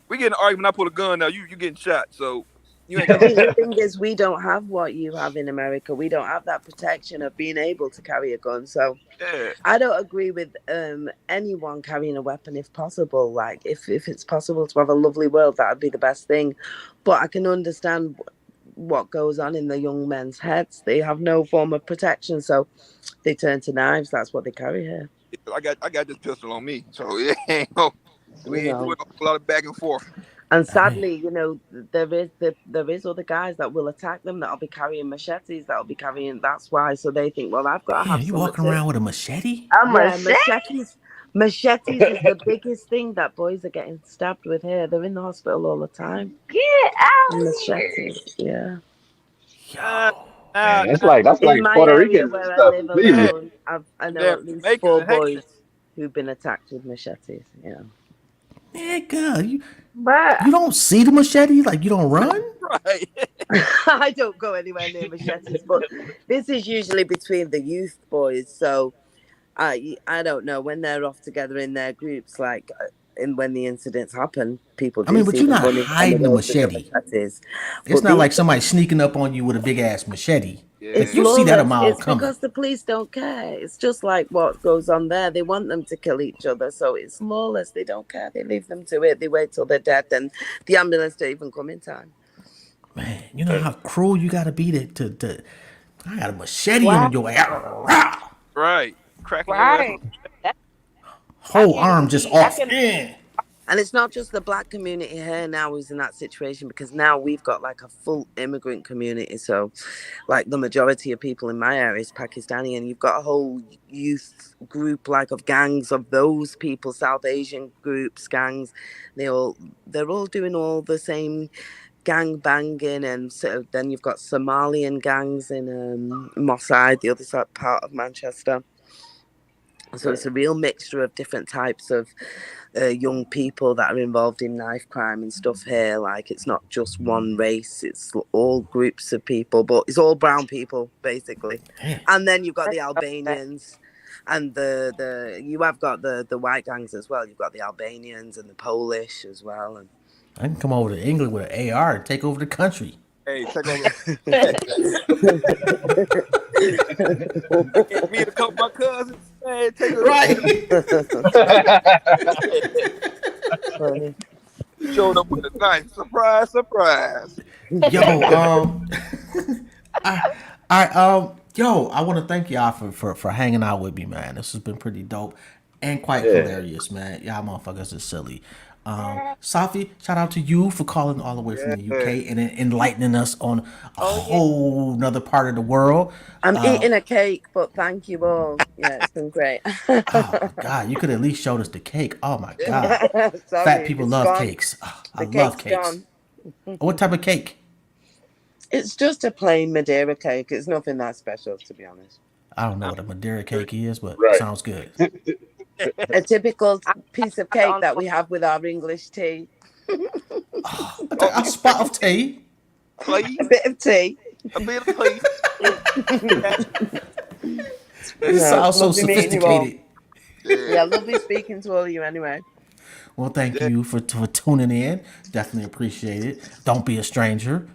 D: We get in an argument. I pull a gun. Now you getting shot. So you ain't
C: I
D: got no
C: think
D: choice.
C: the thing is, we don't have what you have in America. We don't have that protection of being able to carry a gun. So
D: Yeah.
C: I don't agree with anyone carrying a weapon if possible. Like if it's possible to have a lovely world, that would be the best thing. But I can understand what goes on in the young men's heads. They have no form of protection, so they turn to knives. That's what they carry here.
D: I got this pistol on me. So it ain't no, we
C: You
D: ain't
C: know.
D: doing a whole lot of back and forth.
C: And
B: I mean,
C: sadly, there is other guys that will attack them that'll be carrying machetes, that'll be carrying. That's why. So they think, well, I've got to
B: damn,
C: have
B: you
C: something
B: walking
C: too.
B: around with a machete?
F: A
C: Yeah,
F: machete.
C: machetes is the biggest thing that boys are getting stabbed with here. They're in the hospital all the time.
F: Get out here.
C: Machetes, yeah.
D: Nah,
B: Yo.
D: nah,
E: Man, that's
D: nah,
C: In
E: like
C: my
E: Puerto
C: area
E: Ricans and
C: where I
E: stuff in
C: live
E: Cleveland.
C: alone, I know
D: damn
C: at least
D: Jamaicans
C: 4
D: and Haitians.
C: boys who've been attacked with machetes. Yeah.
B: Nigga,
F: But
B: you don't see the machete? Like, you don't run?
D: Right.
C: I don't go anywhere near machetes, but this is usually between the youth boys. So I don't know when they're off together in their groups, like and when the incidents happen, people
B: I
C: do
B: mean, but
C: see
B: you're
C: them
B: not
C: running from the
B: hiding the
C: roads with the
B: machete.
C: machetes.
B: It's
C: But
B: not
C: these
B: like somebody sneaking up on you with a big ass machete. Like,
C: it's
D: Yeah.
B: you see that a
C: lawless.
B: mile
C: It's
B: coming.
C: because the police don't care. It's just like what goes on there. They want them to kill each other, so it's lawless. They don't care. They leave them to it. They wait till they're dead, and the ambulance don't even come in time.
B: Man, you know how cruel you gotta be to I got a machete
F: wow,
B: on your ass.
D: Right. Cracking your ass
F: right.
D: with
F: That, I
B: Whole
F: can't
B: arm just
F: believe I
B: off.
F: can.
C: And it's not just the black community here now who's in that situation, because now we've got like a full immigrant community. So, like the majority of people in my area is Pakistani, and you've got a whole youth group like of gangs of those people, South Asian groups, gangs. They're all doing all the same gang banging, and so then you've got Somalian gangs in Moss Side, the other side part of Manchester. So it's a real mixture of different types of young people that are involved in knife crime and stuff here. Like it's not just one race; it's all groups of people, but it's all brown people basically.
B: Damn.
C: And then you've got the Albanians, and the you have got the white gangs as well. You've got the Albanians and the Polish as well. And
B: I can come over to England with an AR and take over the country.
D: hey, take over. Me and a couple of my cousins, man, take over.
B: Right.
C: funny.
D: Showed up with a knife. Surprise, surprise.
B: Yo, yo, I want to thank y'all for hanging out with me, man. This has been pretty dope and quite
E: Yeah.
B: hilarious, man. Y'all motherfuckers are silly. Safi, shout out to you for calling all the way from the
D: Yeah.
B: UK and enlightening us on a
F: Oh yeah.
B: whole nother part of the world.
C: I'm eating a cake, but thank you all. Yeah, it's been great.
B: Oh my God, you could at least showed us the cake. Oh my
D: Yeah.
B: God,
C: Sorry,
B: fat people
C: it's
B: love
C: gone.
B: cakes. Oh, I
C: The
B: love
C: cake's
B: cakes.
C: gone.
B: What type of cake?
C: It's just a plain Madeira cake. It's nothing that special, to be honest.
B: I don't know what a Madeira cake is, but
E: Right.
B: sounds good.
C: A typical
F: I,
C: piece of
F: I'm the
C: cake
F: only
C: that
F: one.
C: we have with our English tea.
B: A spot of tea.
D: Please,
C: A bit of tea.
D: a bit of please.
B: It
C: No,
B: sounds so
C: lovely meeting you all.
B: sophisticated.
C: Yeah, lovely speaking to all of you anyway.
B: Well, thank
D: Yeah.
B: you for tuning in. Definitely appreciate it. Don't be a stranger.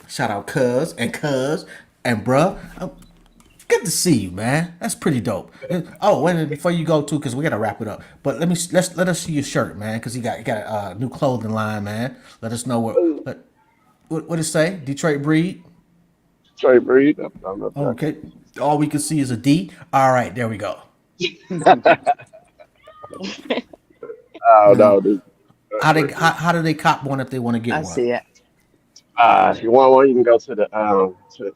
B: Shout out Cuz and bruh. Good to see you, man. That's pretty dope. Oh, wait a minute, before you go too, because we gotta wrap it up. But let us see your shirt, man, because you got a new clothing line, man. Let us know what it say. Detroit breed.
E: Straight breed. I'm not that.
B: Okay. All we can see is a D. All right, there we go.
E: Oh
B: Now,
E: no, dude.
B: how do they cop one if they want to get
C: I
B: one?
C: see it.
E: If you want one, you can go to the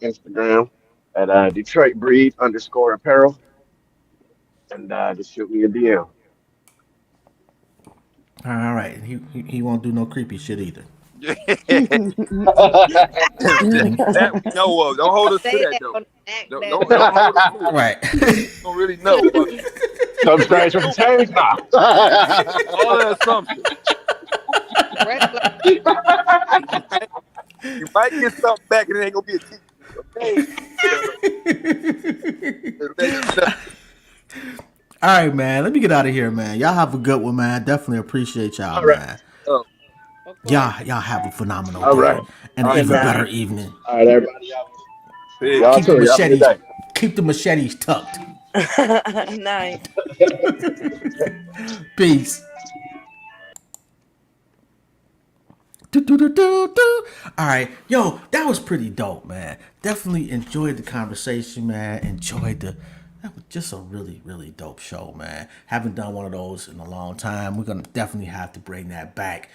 E: Instagram at Detroit Breed _ apparel and just shoot me a DM.
B: All right. He won't do no creepy shit either.
D: That we know of. Don't hold us to
F: Say
D: that
F: that
D: though.
F: on the back,
D: Don't hold us to it.
B: Right.
D: Don't really know. But
E: Some strange from change now.
D: all the assumptions.
F: Red flag.
D: You might get something back, and it ain't gonna be a teacher. Okay.
B: All right, man. Let me get out of here, man. Y'all have a good one, man. Definitely appreciate y'all,
E: All right.
B: man.
D: Oh,
C: Of course.
B: Y'all have a phenomenal
E: All
B: day
E: right.
B: and
D: all
B: an
D: right,
C: Good
B: even
D: man.
B: better
C: night.
B: evening.
E: All right, everybody.
D: Peace.
E: Y'all
B: Keep the
E: too. Y'all have a good
B: machetes.
E: day.
B: Keep the machetes tucked.
C: Night.
B: Peace. Do, do, do, do, do. All right, yo, that was pretty dope, man. Definitely enjoyed the conversation, man. Enjoyed that was just a really, really dope show, man. Haven't done one of those in a long time. We're gonna definitely have to bring that back.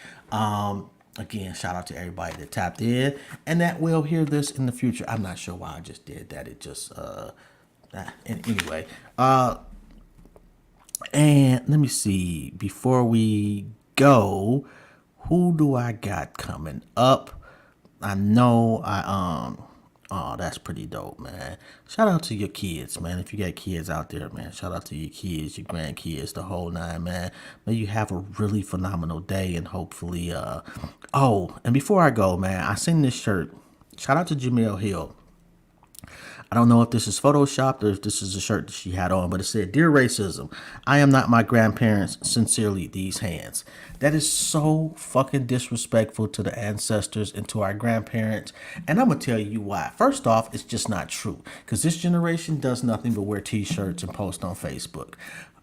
B: Again, shout out to everybody that tapped in and that will hear this in the future. I'm not sure why I just did that. It just anyway. And let me see. Before we go, who do I got coming up? I know oh, that's pretty dope, man. Shout out to your kids, man. If you got kids out there, man, shout out to your kids, your grandkids, the whole nine, man. May you have a really phenomenal day and hopefully oh, and before I go, man, I seen this shirt. Shout out to Jamil Hill. I don't know if this is photoshopped or if this is a shirt that she had on, but it said, "Dear Racism, I am not my grandparents. Sincerely, these hands." That is so fucking disrespectful to the ancestors and to our grandparents. And I'm going to tell you why. First off, it's just not true because this generation does nothing but wear t-shirts and post on Facebook.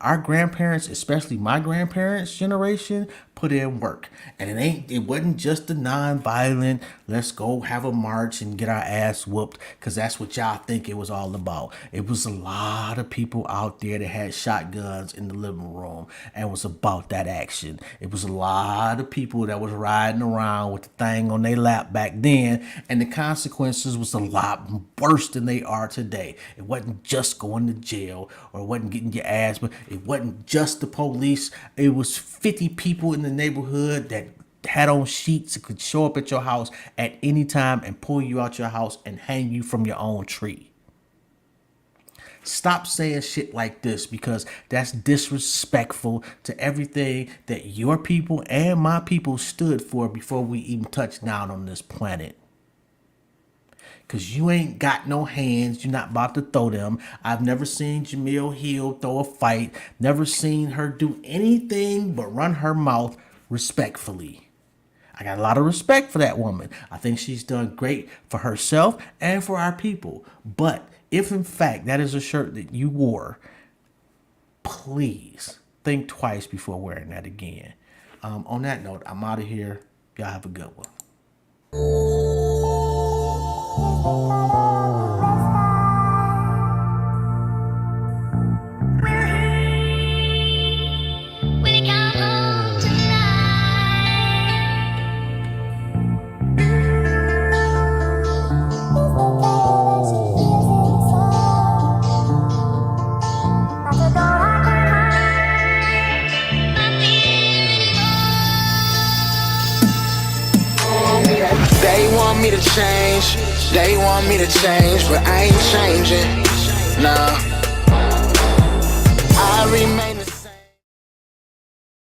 B: Our grandparents, especially my grandparents' generation, put in work. And it wasn't just the non-violent, let's go have a march and get our ass whooped, because that's what y'all think it was all about. It was a lot of people out there that had shotguns in the living room and was about that action. It was a lot of people that was riding around with the thing on their lap back then, and the consequences was a lot worse than they are today. It wasn't just going to jail or it wasn't getting your ass, but it wasn't just the police. It was 50 people in the neighborhood that had on sheets that could show up at your house at any time and pull you out your house and hang you from your own tree. Stop saying shit like this because that's disrespectful to everything that your people and my people stood for before we even touched down on this planet. Because you ain't got no hands. You're not about to throw them. I've never seen Jamil Hill throw a fight. Never seen her do anything but run her mouth respectfully. I got a lot of respect for that woman. I think she's done great for herself and for our people. But if in fact that is a shirt that you wore, please think twice before wearing that again. On that note, I'm out of here. Y'all have a good one.
A: They want me to change, they want me to change, but I ain't changing. Nah, I remain